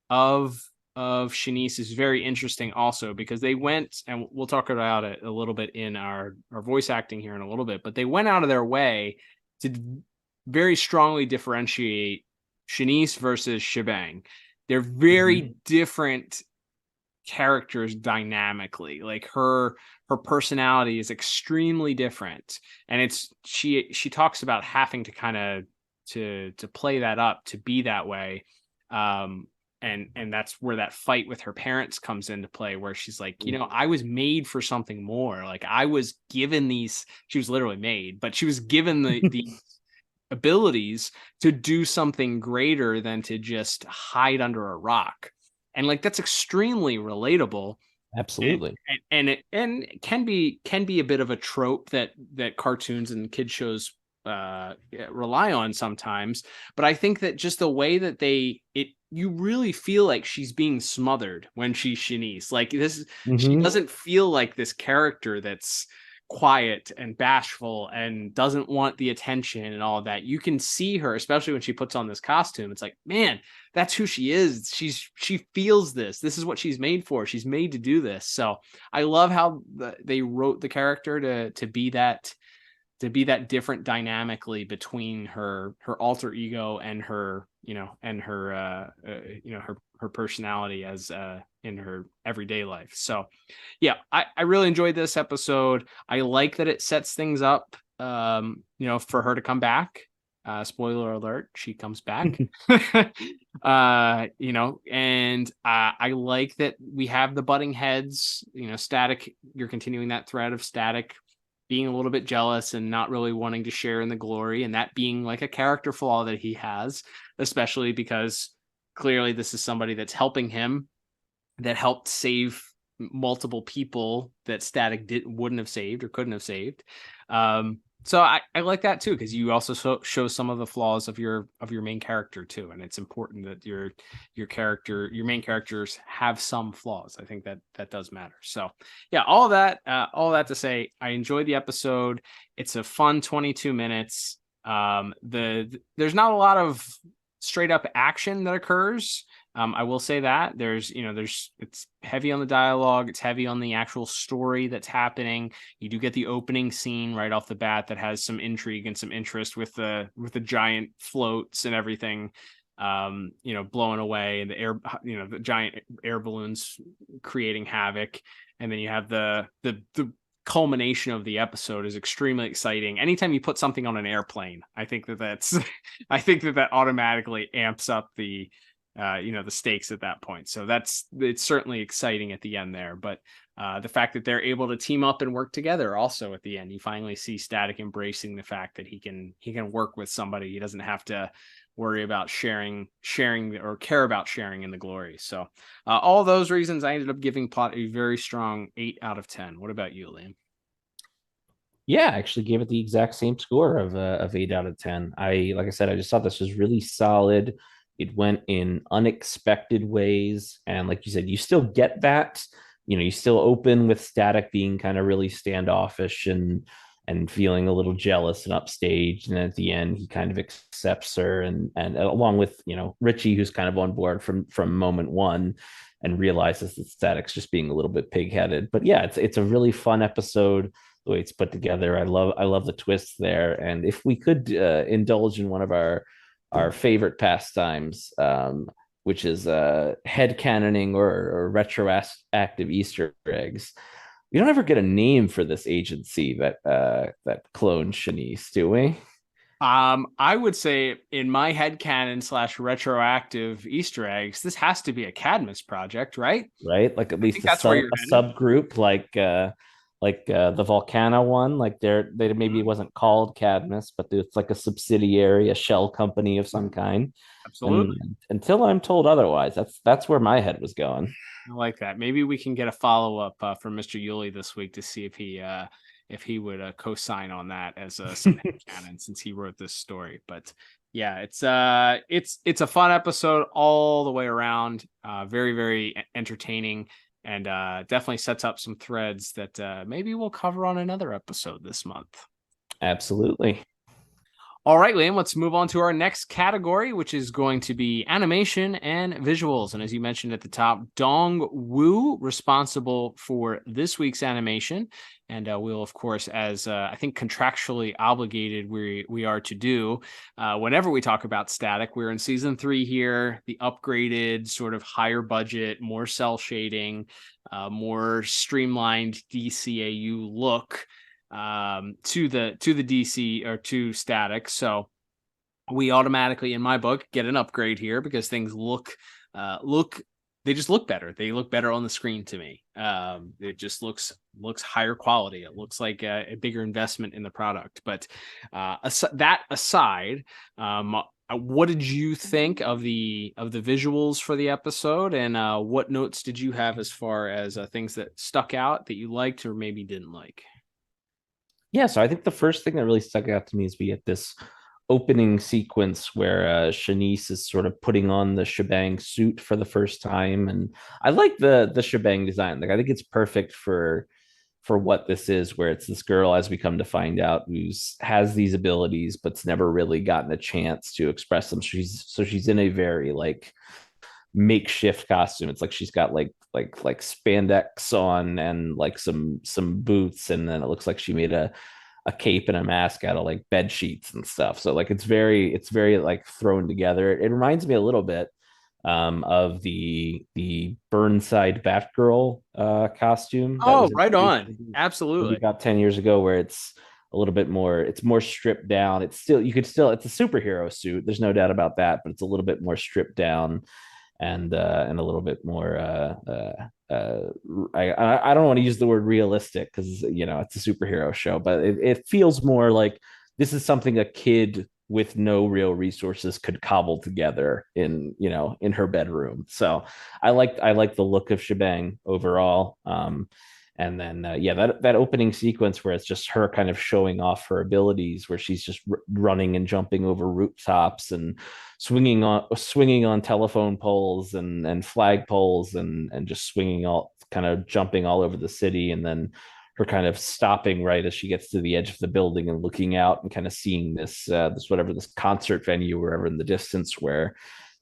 Speaker 4: of Shanice is very interesting also, because they went, and we'll talk about it a little bit in our voice acting here in a little bit, but they went out of their way to very strongly differentiate Shanice versus Shebang. They're very different characters dynamically. Like her personality is extremely different, and she talks about having to kind of to play that up, to be that way. And that's where that fight with her parents comes into play, where she's like, I was made for something more. Like, I was given these, she was literally made, but she was given the abilities to do something greater than to just hide under a rock. And like, that's extremely relatable.
Speaker 5: Absolutely.
Speaker 4: And it can be a bit of a trope that cartoons and kid shows rely on sometimes. But I think that just the way that you really feel like she's being smothered when she's Shanice. Like this, she doesn't feel like this character that's quiet and bashful and doesn't want the attention and all of that. You can see her, especially when she puts on this costume. It's like, man, that's who she is. She feels this. This is what she's made for. She's made to do this. So I love how they wrote the character to be that different dynamically between her alter ego and her her personality as in her everyday life. So yeah, I really enjoyed this episode. I like that it sets things up for her to come back. Spoiler alert, she comes back. And I like that we have the butting heads. Static, you're continuing that thread of Static being a little bit jealous and not really wanting to share in the glory, and that being like a character flaw that he has, especially because clearly this is somebody that's helping him, that helped save multiple people that Static wouldn't have saved or couldn't have saved. So I like that too, because you also show some of the flaws of your main character too, and it's important that your main characters have some flaws. I think that does matter. So yeah, all that to say, I enjoyed the episode. It's a fun 22 minutes. There's not a lot of straight up action that occurs. I will say that it's heavy on the dialogue. It's heavy on the actual story that's happening. You do get the opening scene right off the bat that has some intrigue and some interest with the giant floats and everything, blowing away, and the air, the giant air balloons creating havoc. And then you have the culmination of the episode is extremely exciting. Anytime you put something on an airplane, I think that automatically amps up the stakes at that point. So it's certainly exciting at the end there. But the fact that they're able to team up and work together also at the end, you finally see Static embracing the fact that he can work with somebody. He doesn't have to worry about sharing or care about sharing in the glory. So all those reasons, I ended up giving Plot a very strong 8 out of 10. What about you, Liam?
Speaker 5: Yeah, I actually gave it the exact same score of 8 out of 10. Like I said, I just thought this was really solid. It went in unexpected ways. And like you said, you still get that, you still open with Static being kind of really standoffish and feeling a little jealous and upstaged. And at the end, he kind of accepts her and along with, Richie, who's kind of on board from moment one and realizes that Static's just being a little bit pigheaded. But yeah, it's a really fun episode. The way it's put together. I love the twists there. And if we could indulge in one of our favorite pastimes, which is headcanoning or retroactive Easter eggs. We don't ever get a name for this agency that clones Shanice, do we?
Speaker 4: I would say in my headcanon / retroactive Easter eggs, this has to be a Cadmus project, right?
Speaker 5: Right, like at least a subgroup, like the Volcano one, like they maybe it wasn't called Cadmus, but it's like a subsidiary, a shell company of some kind.
Speaker 4: Absolutely.
Speaker 5: And until I'm told otherwise, that's where my head was going.
Speaker 4: I like that. Maybe we can get a follow-up from Mr. Uhley this week to see if he would co-sign on that as some canon, since he wrote this story. But yeah, it's a fun episode all the way around. Very, very entertaining. And definitely sets up some threads that maybe we'll cover on another episode this month.
Speaker 5: Absolutely.
Speaker 4: All right, Liam, let's move on to our next category, which is going to be animation and visuals. And as you mentioned at the top, Dong Wu, responsible for this week's animation. And we'll, of course, as I think contractually obligated we are to do, whenever we talk about Static, we're in season 3 here, the upgraded sort of higher budget, more cell shading, more streamlined DCAU look to the DC or to Static. So we automatically, in my book, get an upgrade here because things they just look better. They look better on the screen to me. It just looks higher quality. It looks like a bigger investment in the product. But that aside, what did you think of the visuals for the episode, and what notes did you have as far as things that stuck out that you liked or maybe didn't like?
Speaker 5: Yeah, so I think the first thing that really stuck out to me is we get this opening sequence where Shanice is sort of putting on the Shebang suit for the first time, and I like the Shebang design. Like I think it's perfect for what this is, where it's this girl, as we come to find out, who's has these abilities but's never really gotten a chance to express them. She's in a very like makeshift costume. It's like she's got like spandex on and like some boots, and then it looks like she made a cape and a mask out of like bed sheets and stuff. So like it's very like thrown together. It reminds me a little bit of the Burnside Batgirl costume.
Speaker 4: Oh, right on. Absolutely.
Speaker 5: About 10 years ago, where it's a little bit more, it's more stripped down. It's a superhero suit. There's no doubt about that, but it's a little bit more stripped down and a little bit more I don't want to use the word realistic because it's a superhero show, but it feels more like this is something a kid with no real resources could cobble together in her bedroom. So I like the look of Shebang overall. And then that opening sequence where it's just her kind of showing off her abilities, where she's just running and jumping over rooftops and swinging on telephone poles and flag poles and just swinging all kind of jumping all over the city, and then kind of stopping right as she gets to the edge of the building and looking out and kind of seeing this this concert venue wherever in the distance where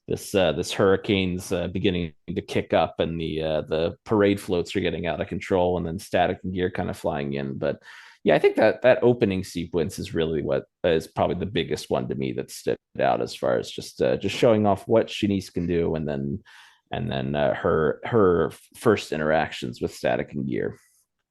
Speaker 5: this hurricane's beginning to kick up, and the parade floats are getting out of control, and then Static and Gear kind of flying in. But yeah, I think that opening sequence is really what is probably the biggest one to me that stood out as far as just showing off what Shanice can do, and then her first interactions with Static and Gear.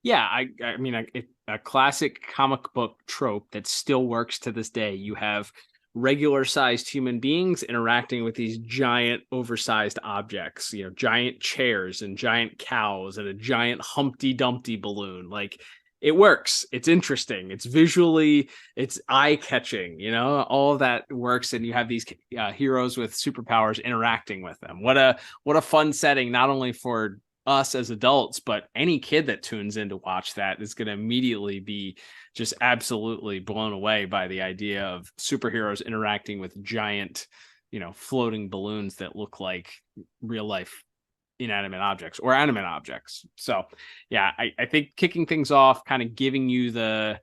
Speaker 4: Yeah, I mean, a classic comic book trope that still works to this day. You have regular sized human beings interacting with these giant oversized objects, giant chairs and giant cows and a giant Humpty Dumpty balloon. Like, it works. It's interesting. It's visually, it's eye catching, all of that works. And you have these heroes with superpowers interacting with them. What a fun setting, not only for us as adults, but any kid that tunes in to watch that is going to immediately be just absolutely blown away by the idea of superheroes interacting with giant, floating balloons that look like real life inanimate objects or animate objects. So yeah, I think kicking things off, kind of giving you the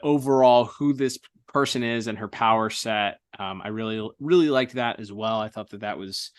Speaker 4: overall who this person is and her power set. I really, really liked that as well. I thought that was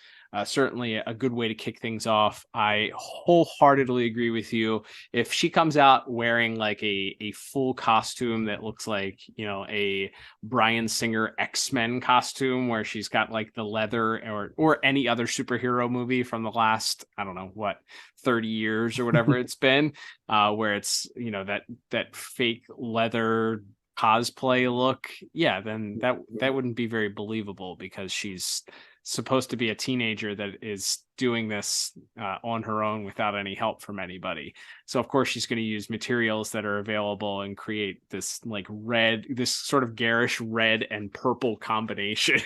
Speaker 4: certainly a good way to kick things off. I wholeheartedly agree with you. If she comes out wearing like a full costume that looks like, a Bryan Singer X-Men costume, where she's got like the leather, or any other superhero movie from the last, I don't know what, 30 years or whatever it's been, where it's, that fake leather cosplay look, yeah, then that wouldn't be very believable, because she's supposed to be a teenager that is doing this on her own without any help from anybody. So of course she's going to use materials that are available and create this this sort of garish red and purple combination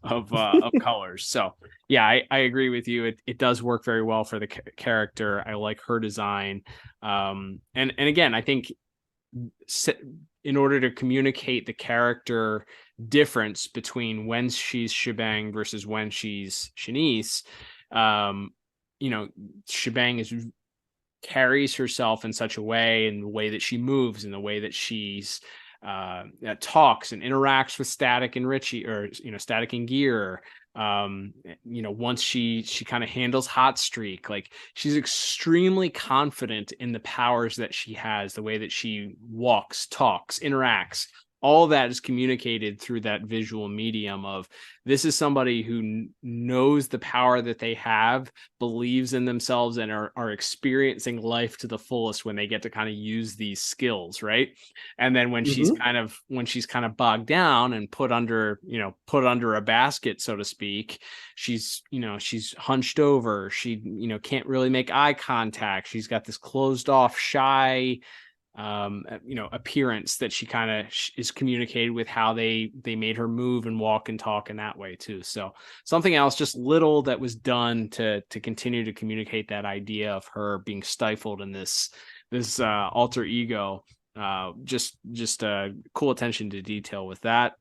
Speaker 4: of colors. So yeah, I agree with you. It does work very well for the character. I like her design. And again, I think in order to communicate the character difference between when she's Shebang versus when she's Shanice, Shebang carries herself in such a way, and the way that she moves, and the way that she's talks and interacts with Static and Richie, or Static and Gear. Once she kind of handles Hot Streak, like, she's extremely confident in the powers that she has, the way that she walks, talks, interacts. All of that is communicated through that visual medium of, this is somebody who knows the power that they have, believes in themselves, and are experiencing life to the fullest when they get to kind of use these skills, right? And then when she's kind of bogged down and put under a basket, so to speak, she's hunched over. She can't really make eye contact. She's got this closed off, shy appearance that she kind of is communicated with how they made her move and walk and talk in that way too. So something else, just little, that was done to continue to communicate that idea of her being stifled in this alter ego. Just cool attention to detail with that.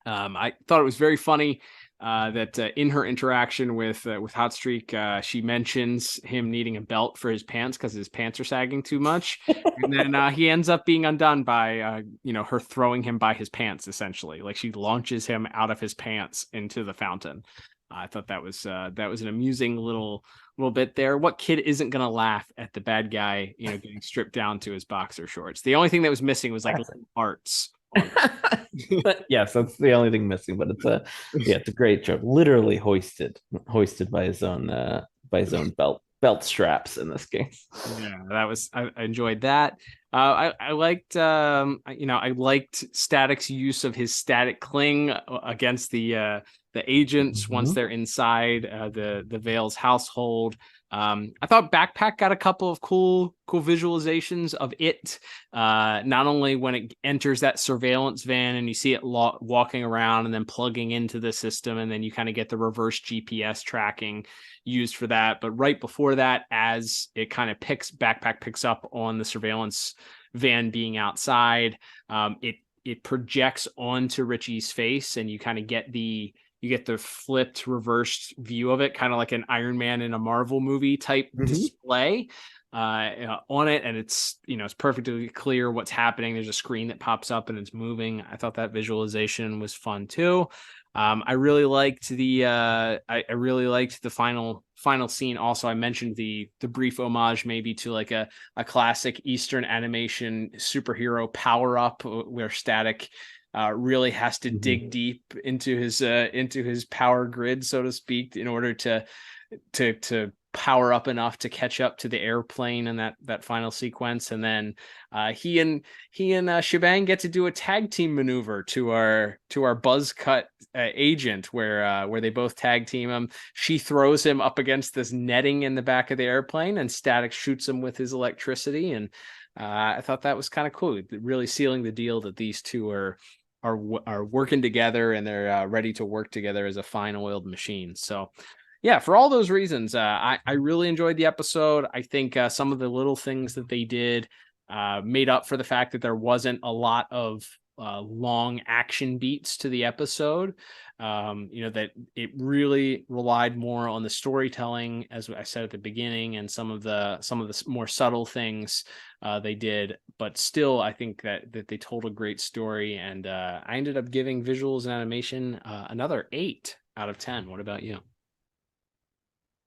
Speaker 4: I thought it was very funny that in her interaction with Hot Streak, she mentions him needing a belt for his pants because his pants are sagging too much, and then he ends up being undone by her throwing him by his pants, essentially. Like, she launches him out of his pants into the fountain. I thought that was an amusing little bit there. What kid isn't gonna laugh at the bad guy getting stripped down to his boxer shorts? The only thing that was missing was like little hearts.
Speaker 5: But yes, that's the only thing missing. But it's a great joke. Literally hoisted by his own belt straps in this case.
Speaker 4: Yeah, I enjoyed that. I liked I liked Static's use of his static cling against the agents once they're inside the Vale's household. I thought Backpack got a couple of cool visualizations of it. Not only when it enters that surveillance van and you see it walking around and then plugging into the system, and then you kind of get the reverse GPS tracking used for that. But right before that, as it kind of Backpack picks up on the surveillance van being outside, it projects onto Richie's face, and you kind of get the flipped, reversed view of it, kind of like an Iron Man in a Marvel movie type display. on it, and it's it's perfectly clear what's happening. There's a screen that pops up and it's moving. I thought that visualization was fun too. I really liked the final scene. Also, I mentioned the brief homage maybe to like a classic Eastern animation superhero power up where Static really has to dig deep into his power grid, so to speak, in order to power up enough to catch up to the airplane in that final sequence. And then he and Shebang get to do a tag team maneuver to our buzz cut agent where they both tag team him. She throws him up against this netting in the back of the airplane, and Static shoots him with his electricity. And I thought that was kind of cool, really sealing the deal that these two are working together, and they're ready to work together as a fine oiled machine. So yeah, for all those reasons, I really enjoyed the episode. I think some of the little things that they did made up for the fact that there wasn't a lot of long action beats to the episode. That it really relied more on the storytelling, as I said at the beginning, and some of the more subtle things they did. But still, I think that they told a great story, and I ended up giving visuals and animation another 8 out of 10. What about you?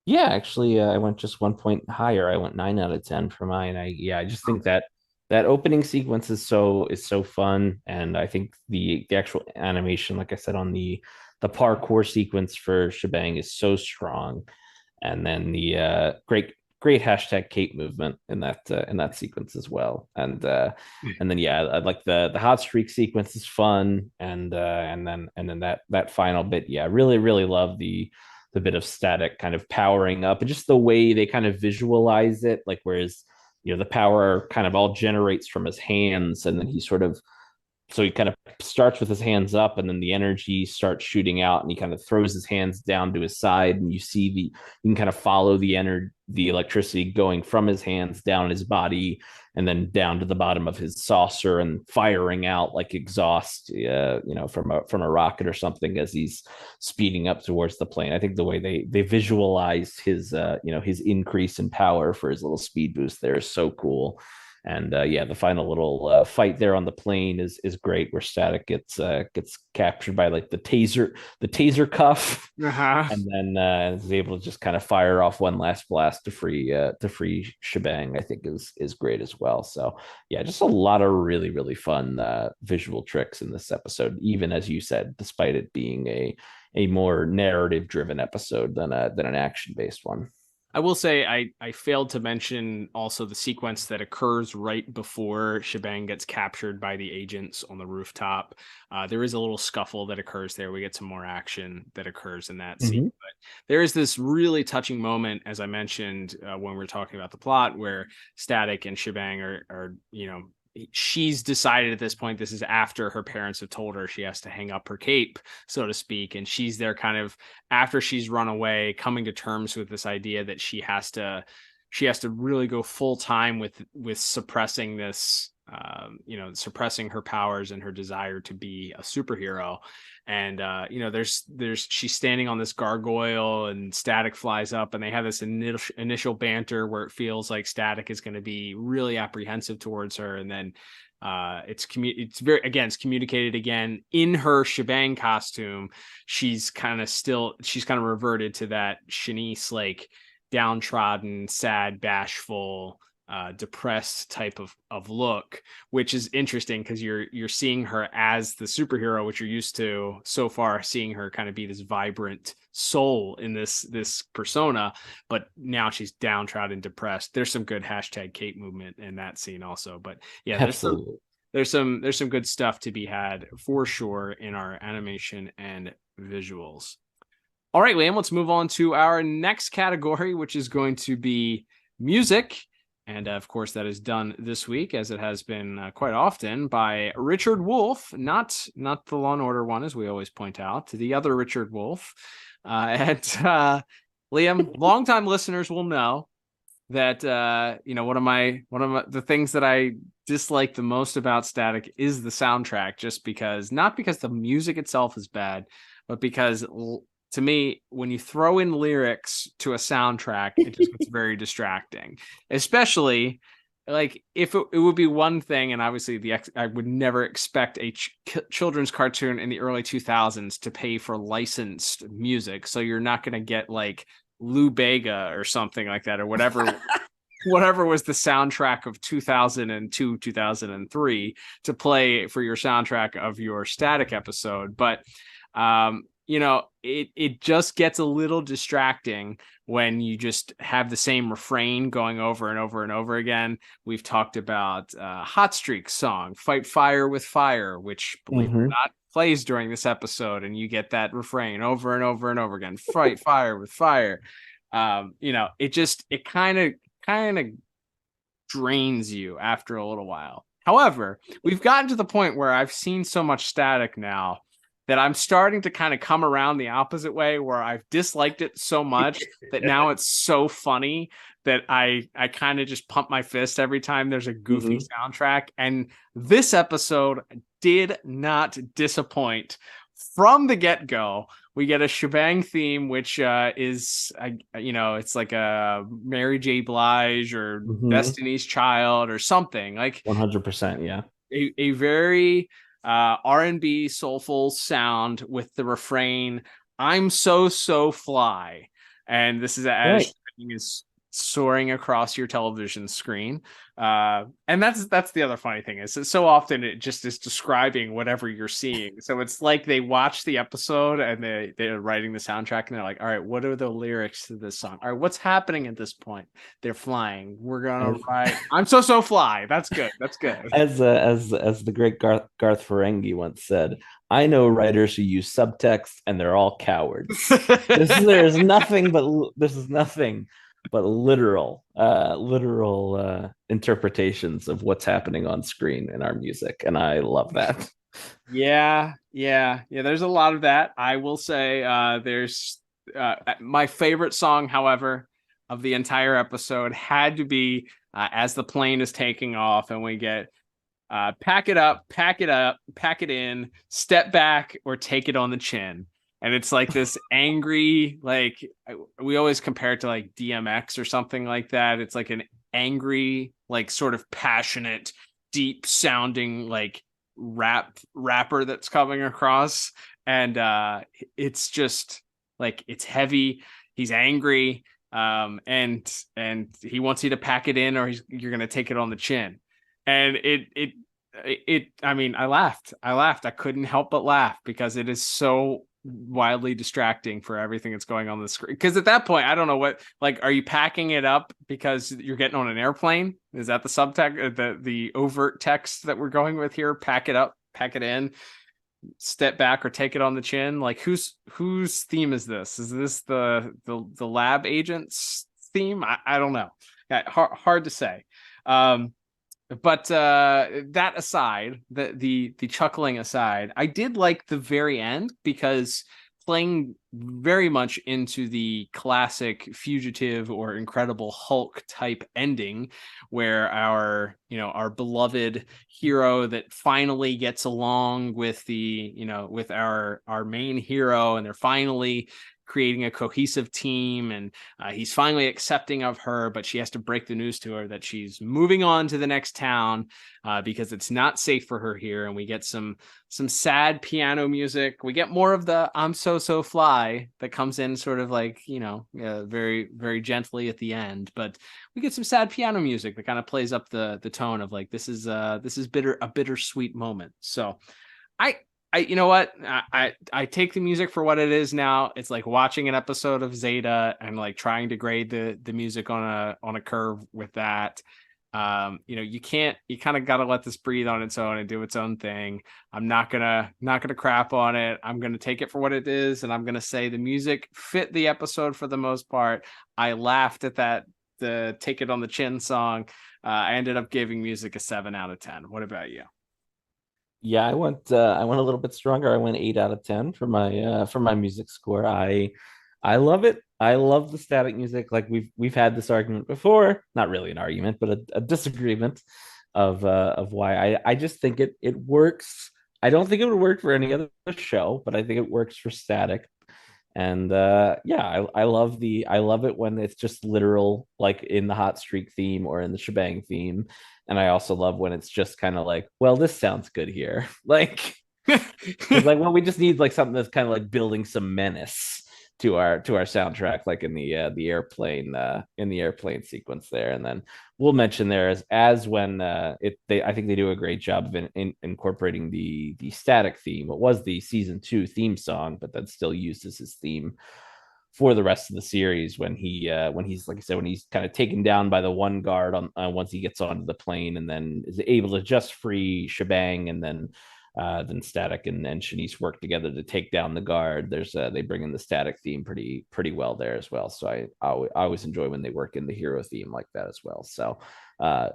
Speaker 5: Yeah, actually, I went just 1 point higher. I went 9 out of 10 for mine. I just think that opening sequence is so fun, and I think the actual animation, like I said, on the parkour sequence for Shebang is so strong, and then the great hashtag Kate movement in that sequence as well, and then I like the hot streak sequence is fun, and then that final bit, really love the bit of Static kind of powering up, and just the way they kind of visualize it, like whereas the power kind of all generates from his hands, and then he kind of starts with his hands up, and then the energy starts shooting out, and he kind of throws his hands down to his side, and you can kind of follow the electricity going from his hands down his body, and then down to the bottom of his saucer, and firing out like exhaust, from a rocket or something as he's speeding up towards the plane. I think the way they visualize his increase in power for his little speed boost there is so cool. And the final little fight there on the plane is great, where Static gets captured by like the taser cuff, and then is able to just kind of fire off one last blast to free Shebang. I think is great as well. So yeah, just a lot of really fun visual tricks in this episode, even as you said, despite it being a more narrative driven episode than an action based one.
Speaker 4: I will say I failed to mention also the sequence that occurs right before Shebang gets captured by the agents on the rooftop. There is a little scuffle that occurs there. We get some more action that occurs in that scene. But there is this really touching moment, as I mentioned, when we're talking about the plot, where Static and Shebang are she's decided at this point, this is after her parents have told her she has to hang up her cape, so to speak. And she's there kind of after she's run away, coming to terms with this idea that she has to really go full time with suppressing this, suppressing her powers and her desire to be a superhero. And she's standing on this gargoyle, and Static flies up, and they have this initial banter where it feels like Static is going to be really apprehensive towards her, and then it's communicated again in her Shebang costume. She's kind of reverted to that Shanice, like downtrodden, sad, bashful, depressed type of look, which is interesting because you're seeing her as the superhero, which you're used to so far, seeing her kind of be this vibrant soul in this persona, but now she's downtrodden, depressed. There's some good hashtag Kate movement in that scene also, but yeah, there's some good stuff to be had for sure in our animation and visuals. All right, Liam, let's move on to our next category, which is going to be music. And of course, that is done this week, as it has been quite often, by Richard Wolff, not the Law and Order one, as we always point out, the other Richard Wolff. Liam, longtime listeners will know that one of the things that I dislike the most about Static is the soundtrack, just because, not because the music itself is bad, but because to me, when you throw in lyrics to a soundtrack, it just gets very distracting, especially like if it would be one thing. And obviously I would never expect a children's cartoon in the early 2000s to pay for licensed music. So you're not going to get like Lou Bega or something like that, or whatever. Whatever was the soundtrack of 2002, 2003 to play for your soundtrack of your Static episode. But, it just gets a little distracting when you just have the same refrain going over and over and over again. We've talked about Hot Streak's song, Fight Fire with Fire, which, believe it or not, plays during this episode. And you get that refrain over and over and over again, Fight Fire with Fire. It kind of drains you after a little while. However, we've gotten to the point where I've seen so much Static now that I'm starting to kind of come around the opposite way, where I've disliked it so much that now it's so funny that I kind of just pump my fist every time there's a goofy soundtrack. And this episode did not disappoint from the get-go. We get a Shebang theme, which is, it's like a Mary J. Blige or Destiny's Child or something. Like
Speaker 5: 100%, yeah.
Speaker 4: A very R&B soulful sound with the refrain, "I'm so fly." And this is as Shebang is soaring across your television screen. And that's the other funny thing is that so often it just is describing whatever you're seeing. So it's like they watch the episode and they're writing the soundtrack and they're like, all right, what are the lyrics to this song? All right, what's happening at this point? They're flying. We're gonna ride. I'm so fly. That's good. That's good.
Speaker 5: As the great Garth Ferengi once said, I know writers who use subtext and they're all cowards. This is nothing but literal interpretations of what's happening on screen in our music, and I love that.
Speaker 4: Yeah. There's a lot of that. I will say, there's my favorite song, however, of the entire episode had to be as the plane is taking off, and we get pack it up, pack it in, step back, or take it on the chin. And it's like this angry, like we always compare it to like DMX or something like that. It's like an angry, like sort of passionate, deep sounding like rapper that's coming across. And it's just like, it's heavy. He's angry. And he wants you to pack it in, or you're going to take it on the chin. And I mean, I laughed. I couldn't help but laugh because it is so wildly distracting for everything that's going on the screen. Because at that point, I don't know what, like, are you packing it up because you're getting on an airplane? Is that the subtext, the overt text that we're going with here? Pack it up, pack it in, step back, or take it on the chin. Like, whose theme is this? Is this the lab agent's theme? I don't know. Hard to say. But that aside, the chuckling aside, I did like the very end because playing very much into the classic Fugitive or Incredible Hulk type ending, where our beloved hero that finally gets along with with our main hero, and they're finally creating a cohesive team, and he's finally accepting of her, but she has to break the news to her that she's moving on to the next town because it's not safe for her here. And we get some sad piano music. We get more of the "I'm so fly" that comes in sort of like, very, very gently at the end, but we get some sad piano music that kind of plays up the tone of like, this is a bittersweet moment. So you know what? I take the music for what it is now. It's like watching an episode of Zeta and like trying to grade the music on a curve with that. You kind of got to let this breathe on its own and do its own thing. I'm not gonna crap on it. I'm gonna take it for what it is, and I'm gonna say the music fit the episode for the most part. I laughed at the "Take It on the Chin" song. I ended up giving music a 7 out of 10. What about you?
Speaker 5: Yeah, I went a little bit stronger. I went 8 out of 10 for my music score. I love it. I love the Static music. Like we've had this argument before, not really an argument, but a disagreement of why I just think it works. I don't think it would work for any other show, but I think it works for Static. And I love it when it's just literal, like in the hot streak theme or in the shebang theme. And I also love when it's just kind of like, well, this sounds good here. Like, it's like, well, we just need like something that's kind of like building some menace to our soundtrack, like in the airplane sequence there. And then we'll mention there as when I think they do a great job of incorporating the static theme. It was the season 2 theme song, but that's still used as his theme for the rest of the series when he's like I said, when he's kind of taken down by the one guard on once he gets onto the plane, and then is able to just free Shebang, and then Static and Shanice work together to take down the guard. They bring in the Static theme pretty well there as well. So I always enjoy when they work in the hero theme like that as well. So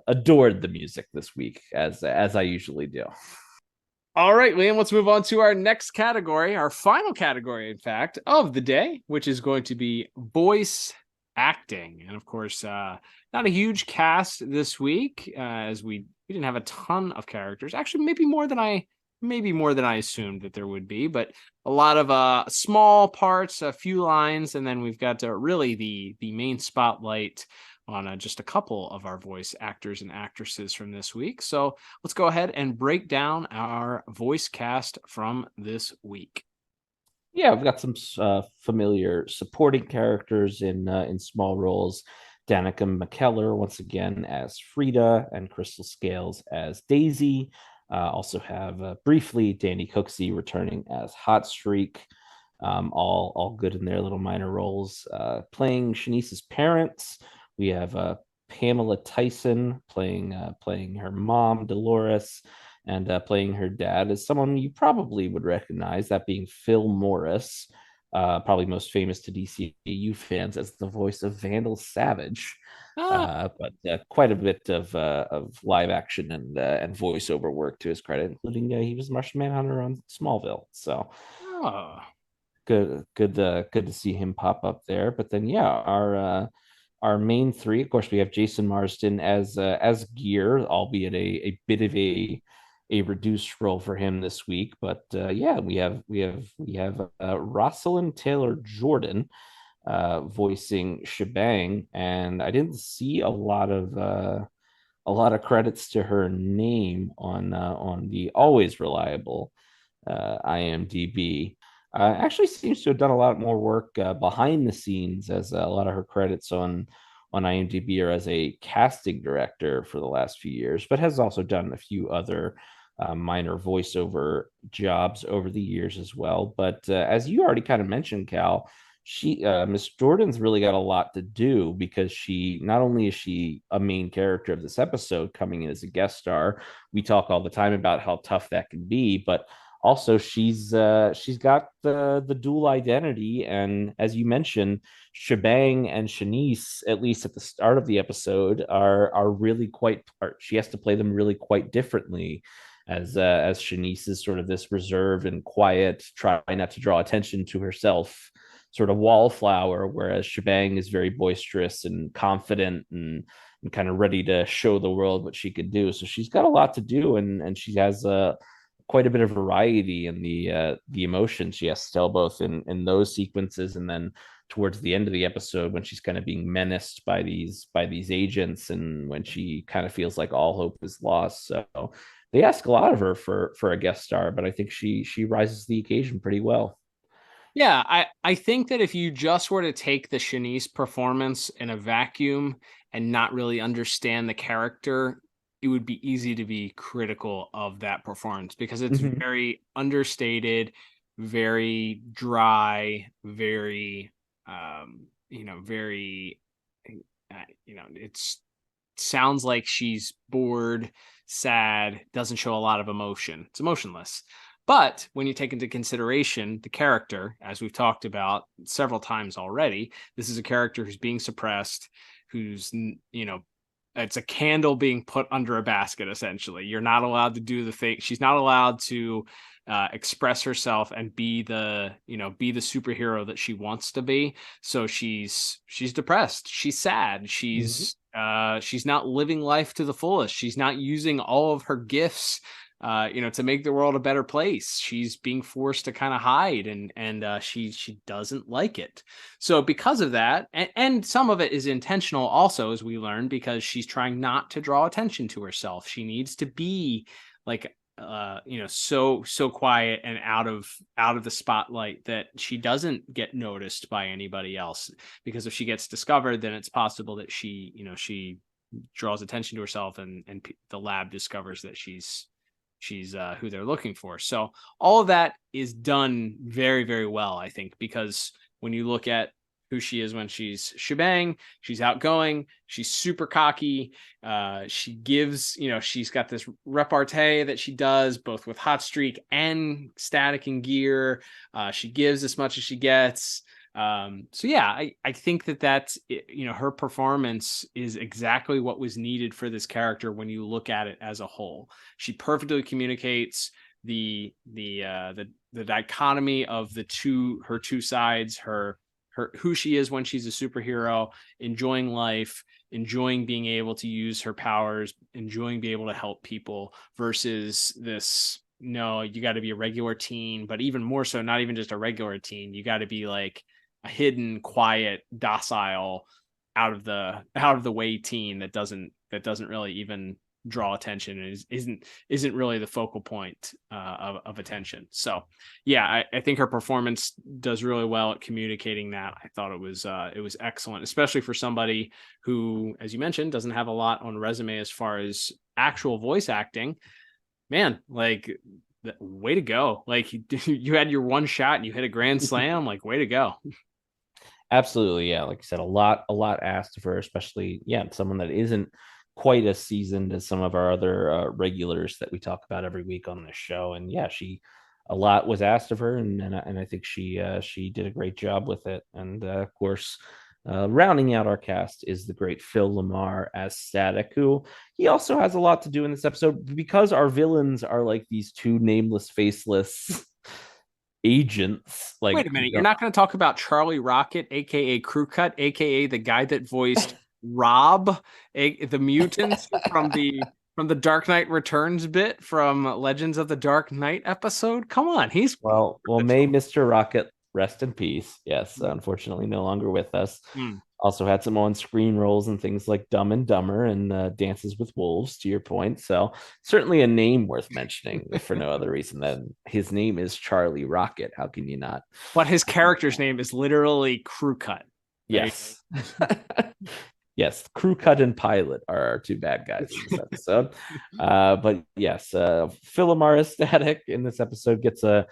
Speaker 5: adored the music this week, as I usually do.
Speaker 4: All right, Liam, let's move on to our next category, our final category, in fact, of the day, which is going to be voice acting. And of course, not a huge cast this week, as we didn't have a ton of characters. Actually, maybe more than I assumed that there would be, but a lot of small parts, a few lines, and then we've got really the main spotlight on just a couple of our voice actors and actresses from this week. So let's go ahead and break down our voice cast from this week.
Speaker 5: Yeah, we've got some familiar supporting characters in small roles. Danica McKellar once again as Frida, and Crystal Scales as Daisy. Also have briefly Danny Cooksey returning as Hot Streak. All good in their little minor roles. Playing Shanice's parents, we have Pamela Tyson playing her mom, Dolores, and playing her dad is someone you probably would recognize, that being Phil Morris, probably most famous to DCAU fans as the voice of Vandal Savage. But quite a bit of live action and voiceover work to his credit, including he was Martian Manhunter on Smallville. So good to see him pop up there. But then our main three, of course, we have Jason Marsden as Gear, albeit a bit of a reduced role for him this week. But we have Rosalind Taylor Jordan voicing Shebang, and I didn't see a lot of credits to her name on the always reliable IMDb. Actually seems to have done a lot more work behind the scenes, as a lot of her credits on IMDb are as a casting director for the last few years, but has also done a few other minor voiceover jobs over the years as well. But as you already kind of mentioned, Cal, Miss Jordan's really got a lot to do, because she not only is she a main character of this episode coming in as a guest star. We talk all the time about how tough that can be, but also she's got the dual identity. And as you mentioned, Shebang and Shanice, at least at the start of the episode, are really she has to play them really quite differently, as Shanice is sort of this reserved and quiet, try not to draw attention to herself sort of wallflower, whereas Shebang is very boisterous and confident and kind of ready to show the world what she could do. So she's got a lot to do, and she has quite a bit of variety in the emotions she has to tell, both in those sequences, and then towards the end of the episode when she's kind of being menaced by these agents, and when she kind of feels like all hope is lost. So they ask a lot of her for a guest star, but I think she rises to the occasion pretty well.
Speaker 4: Yeah, I think that if you just were to take the Shanice performance in a vacuum and not really understand the character, it would be easy to be critical of that performance, because it's very understated, very dry, very, it sounds like she's bored, sad, doesn't show a lot of emotion. It's emotionless. But when you take into consideration the character, as we've talked about several times already, this is a character who's being suppressed, who's, it's a candle being put under a basket, essentially. You're not allowed to do the thing. She's not allowed to express herself and be the superhero that she wants to be. So she's depressed. She's sad. She's not living life to the fullest. She's not using all of her gifts to make the world a better place. She's being forced to kind of hide, and she doesn't like it. So because of that, and some of it is intentional also, as we learned, because she's trying not to draw attention to herself. She needs to be like so quiet and out of the spotlight that she doesn't get noticed by anybody else, because if she gets discovered, then it's possible that she draws attention to herself, and the lab discovers that she's who they're looking for. So all of that is done very, very well, I think, because when you look at who she is when she's Shebang, she's outgoing, she's super cocky. She gives, she's got this repartee that she does both with Hot Streak and Static and Gear. She gives as much as she gets. So yeah, I think that's, her performance is exactly what was needed for this character when you look at it as a whole. She perfectly communicates the dichotomy of her two sides, her who she is when she's a superhero, enjoying life, enjoying being able to use her powers, enjoying being able to help people, versus this, no, you got to be a regular teen, but even more so, not even just a regular teen, you got to be like a hidden, quiet, docile, out of the way teen that doesn't really even draw attention and isn't really the focal point of attention. So yeah, I think her performance does really well at communicating that. I thought it was excellent, especially for somebody who, as you mentioned, doesn't have a lot on resume as far as actual voice acting. Man, like, way to go. Like, you had your one shot and you hit a grand slam. Like, way to go.
Speaker 5: Absolutely. Yeah. Like I said, a lot asked of her, especially, someone that isn't quite as seasoned as some of our other regulars that we talk about every week on this show. And yeah, a lot was asked of her, and I think she did a great job with it. And of course, rounding out our cast is the great Phil LaMarr as Static, who he also has a lot to do in this episode, because our villains are like these two nameless, faceless agents. Like,
Speaker 4: wait a minute, you're not going to talk about Charlie Rocket, aka Crew Cut, aka the guy that voiced Rob, the mutant from the Dark Knight Returns bit from Legends of the Dark Knight episode? Come on, he's
Speaker 5: well, may Mr. Rocket rest in peace. Yes, unfortunately no longer with us. Also had some on-screen roles and things like Dumb and Dumber and Dances with Wolves, to your point. So certainly a name worth mentioning, if for no other reason than his name is Charlie Rocket. How can you not?
Speaker 4: But his character's name is literally Crew Cut.
Speaker 5: Yes. Yes, Crew Cut and Pilot are our two bad guys in this episode. But yes, Phil LaMarr as Static in this episode gets a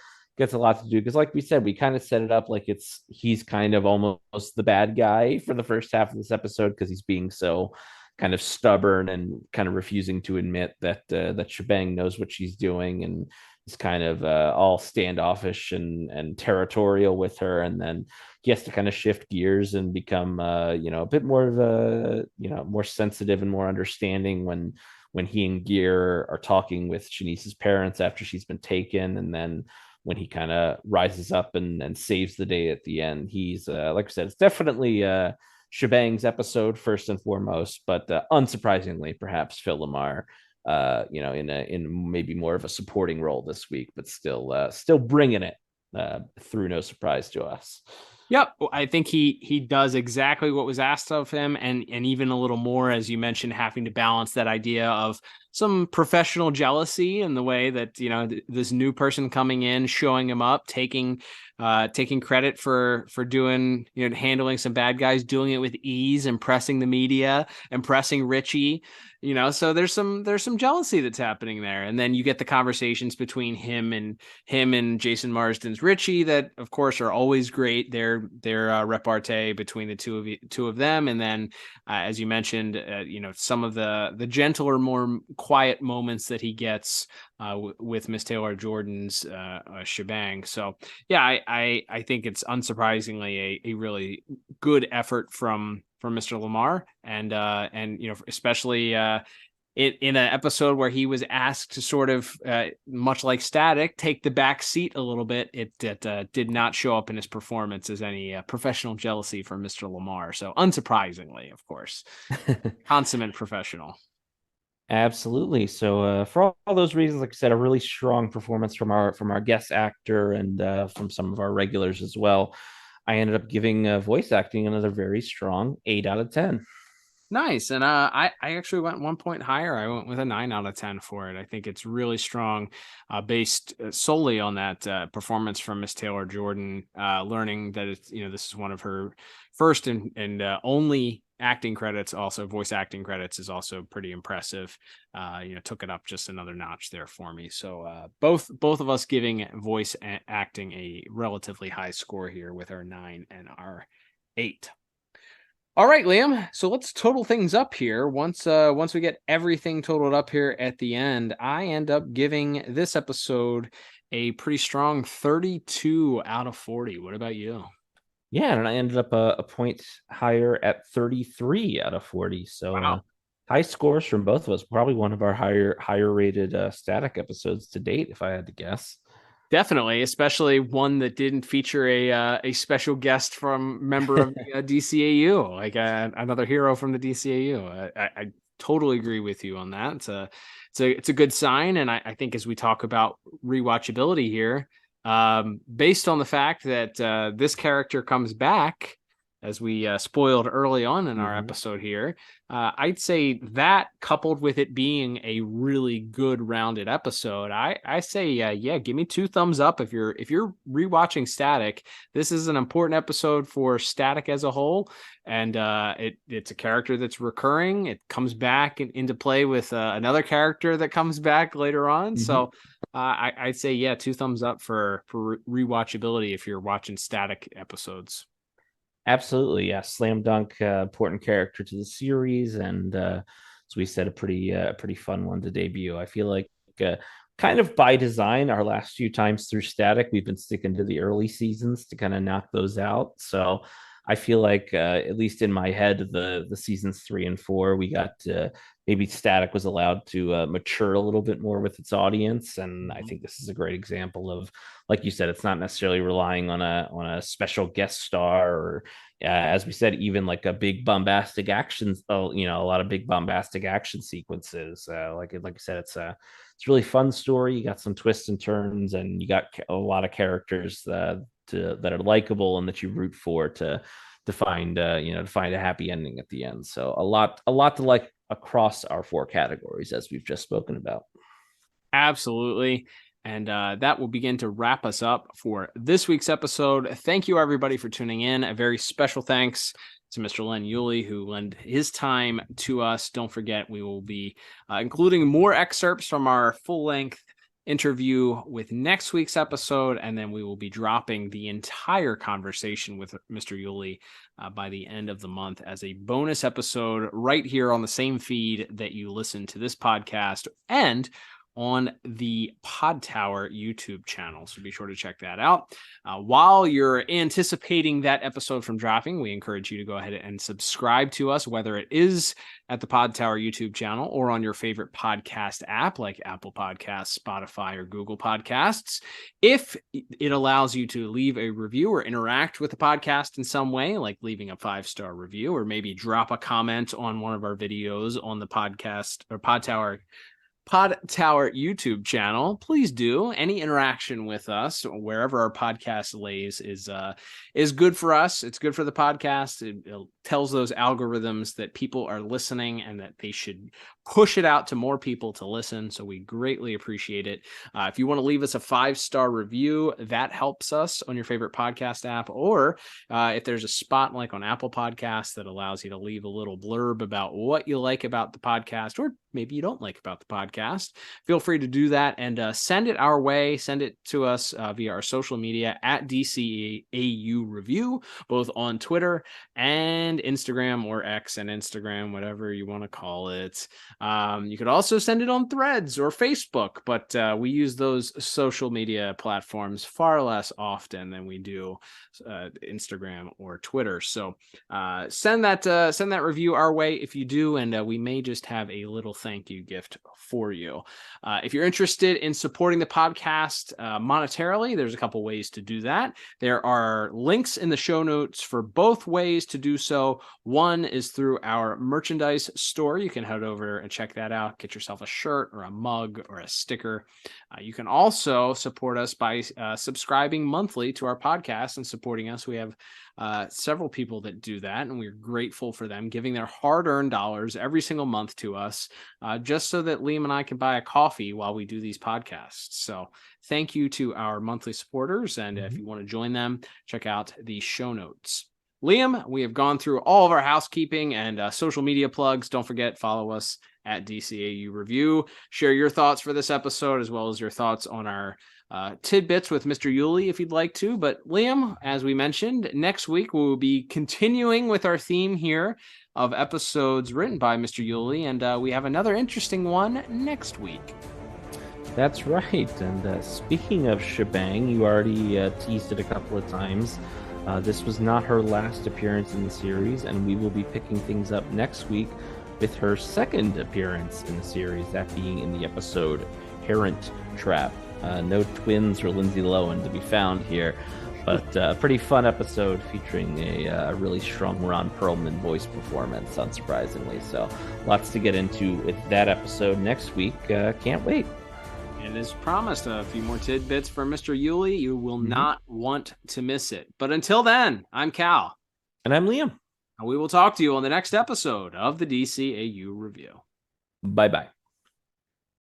Speaker 5: lot to do, because like we said, we kind of set it up like he's kind of almost the bad guy for the first half of this episode, because he's being so kind of stubborn and kind of refusing to admit that Shebang knows what she's doing, and is kind of all standoffish and territorial with her. And then he has to kind of shift gears and become a bit more of a more sensitive and more understanding when he and Gear are talking with Shanice's parents after she's been taken. And then when he kind of rises up and saves the day at the end, he's like I said, it's definitely Shebang's episode first and foremost, but unsurprisingly, perhaps Phil LaMarr in maybe more of a supporting role this week, but still bringing it through no surprise to us.
Speaker 4: Yep, I think he does exactly what was asked of him, and even a little more, as you mentioned, having to balance that idea of some professional jealousy in the way that this new person coming in, showing him up, taking credit for doing handling some bad guys, doing it with ease, impressing the media, impressing Richie. So there's some jealousy that's happening there. And then you get the conversations between him and Jason Marsden's Richie that, of course, are always great. Their repartee between the two of them. And then, as you mentioned, some of the gentler, more quiet moments that he gets with Miss Taylor Jordan's Shebang. So yeah, I think it's unsurprisingly a really good effort from Mr. LaMarr, and especially in an episode where he was asked to sort of much like Static take the back seat a little bit. It did not show up in his performance as any professional jealousy from Mr. LaMarr. So unsurprisingly, of course, consummate professional.
Speaker 5: Absolutely. So for all those reasons, like I said, a really strong performance from our guest actor and from some of our regulars as well. I ended up giving voice acting another very strong 8 out of 10.
Speaker 4: Nice. And I actually went 1 point higher. I went with a 9 out of 10 for it. I think it's really strong, based solely on that performance from Miss Taylor Jordan, learning that it's, this is one of her first and only acting credits. Also voice acting credits is also pretty impressive. Took it up just another notch there for me. So both of us giving voice acting a relatively high score here with our 9 and our 8. All right, Liam. So let's total things up here. Once we get everything totaled up here at the end, I end up giving this episode a pretty strong 32 out of 40. What about you?
Speaker 5: Yeah, and I ended up a point higher at 33 out of 40. So
Speaker 4: wow.
Speaker 5: High scores from both of us. Probably one of our higher rated Static episodes to date, if I had to guess.
Speaker 4: Definitely, especially one that didn't feature a special guest from member of the DCAU, like another hero from the DCAU. I totally agree with you on that. It's a good sign, and I think as we talk about rewatchability here, based on the fact that this character comes back, as we spoiled early on in our episode here, I'd say that coupled with it being a really good rounded episode, I say, give me 2 thumbs up. If you're rewatching Static, this is an important episode for Static as a whole. And it's a character that's recurring. It comes back into play with another character that comes back later on. So I'd say, 2 thumbs up for rewatchability if you're watching Static episodes.
Speaker 5: Absolutely, yeah. Slam dunk, important character to the series, and as we said, a pretty fun one to debut. I feel like kind of by design, our last few times through Static, we've been sticking to the early seasons to kind of knock those out. So I feel like, at least in my head, the seasons 3 and 4, we got maybe Static was allowed to mature a little bit more with its audience, and I think this is a great example of, like you said, it's not necessarily relying on a special guest star or, as we said, even like a big bombastic actions. A lot of big bombastic action sequences. Like I said, it's a really fun story. You got some twists and turns, and you got a lot of characters that are likable and that you root for to find a happy ending at the end. So a lot to like across our 4 categories, as we've just spoken about.
Speaker 4: Absolutely. And that will begin to wrap us up for this week's episode. Thank you, everybody, for tuning in. A very special thanks to Mr. Len Uhley, who lent his time to us. Don't forget, we will be including more excerpts from our full-length interview with next week's episode, and then we will be dropping the entire conversation with Mr. Uhley by the end of the month as a bonus episode right here on the same feed that you listen to this podcast and on the Pod Tower YouTube channel. So be sure to check that out. While you're anticipating that episode from dropping, we encourage you to go ahead and subscribe to us, whether it is at the Pod Tower YouTube channel or on your favorite podcast app like Apple Podcasts, Spotify, or Google Podcasts. If it allows you to leave a review or interact with the podcast in some way, like leaving a 5-star review, or maybe drop a comment on one of our videos on the podcast or Pod Tower YouTube channel, please do. Any interaction with us wherever our podcast lays is good for us. It's good for the podcast. It tells those algorithms that people are listening and that they should push it out to more people to listen. So we greatly appreciate it. If you want to leave us a 5-star review, that helps us on your favorite podcast app. Or if there's a spot like on Apple Podcasts that allows you to leave a little blurb about what you like about the podcast, or maybe you don't like about the podcast, feel free to do that and send it our way. Send it to us via our social media at DCAU Review, both on Twitter and Instagram, or X and Instagram, whatever you want to call it. You could also send it on Threads or Facebook, but we use those social media platforms far less often than we do Instagram or Twitter. So send that review our way if you do, and we may just have a little thank you gift for you. If you're interested in supporting the podcast monetarily, there's a couple ways to do that. There are links in the show notes for both ways to do so. so. One is through our merchandise store. You can head over and check that out. Get yourself a shirt or a mug or a sticker. You can also support us by subscribing monthly to our podcast and supporting us. We have several people that do that, and we're grateful for them giving their hard-earned dollars every single month to us, just so that Liam and I can buy a coffee while we do these podcasts. So thank you to our monthly supporters, and if you want to join them, check out the show notes. Liam, we have gone through all of our housekeeping and social media plugs. Don't forget, follow us at DCAU Review. Share your thoughts for this episode, as well as your thoughts on our tidbits with Mr. Uhley if you'd like to. But Liam, as we mentioned, next week we will be continuing with our theme here of episodes written by Mr. Uhley, and we have another interesting one next week.
Speaker 5: That's right. And speaking of Shebang, you already teased it a couple of times. This was not her last appearance in the series, and we will be picking things up next week with her second appearance in the series, that being in the episode Parent Trap. No twins or Lindsay Lohan to be found here, but a pretty fun episode featuring a really strong Ron Perlman voice performance, unsurprisingly. So lots to get into with that episode next week. Can't wait.
Speaker 4: And as promised, a few more tidbits for Mr. Uhley. You will not want to miss it. But until then, I'm Cal.
Speaker 5: And I'm Liam.
Speaker 4: And we will talk to you on the next episode of the DCAU Review.
Speaker 5: Bye-bye.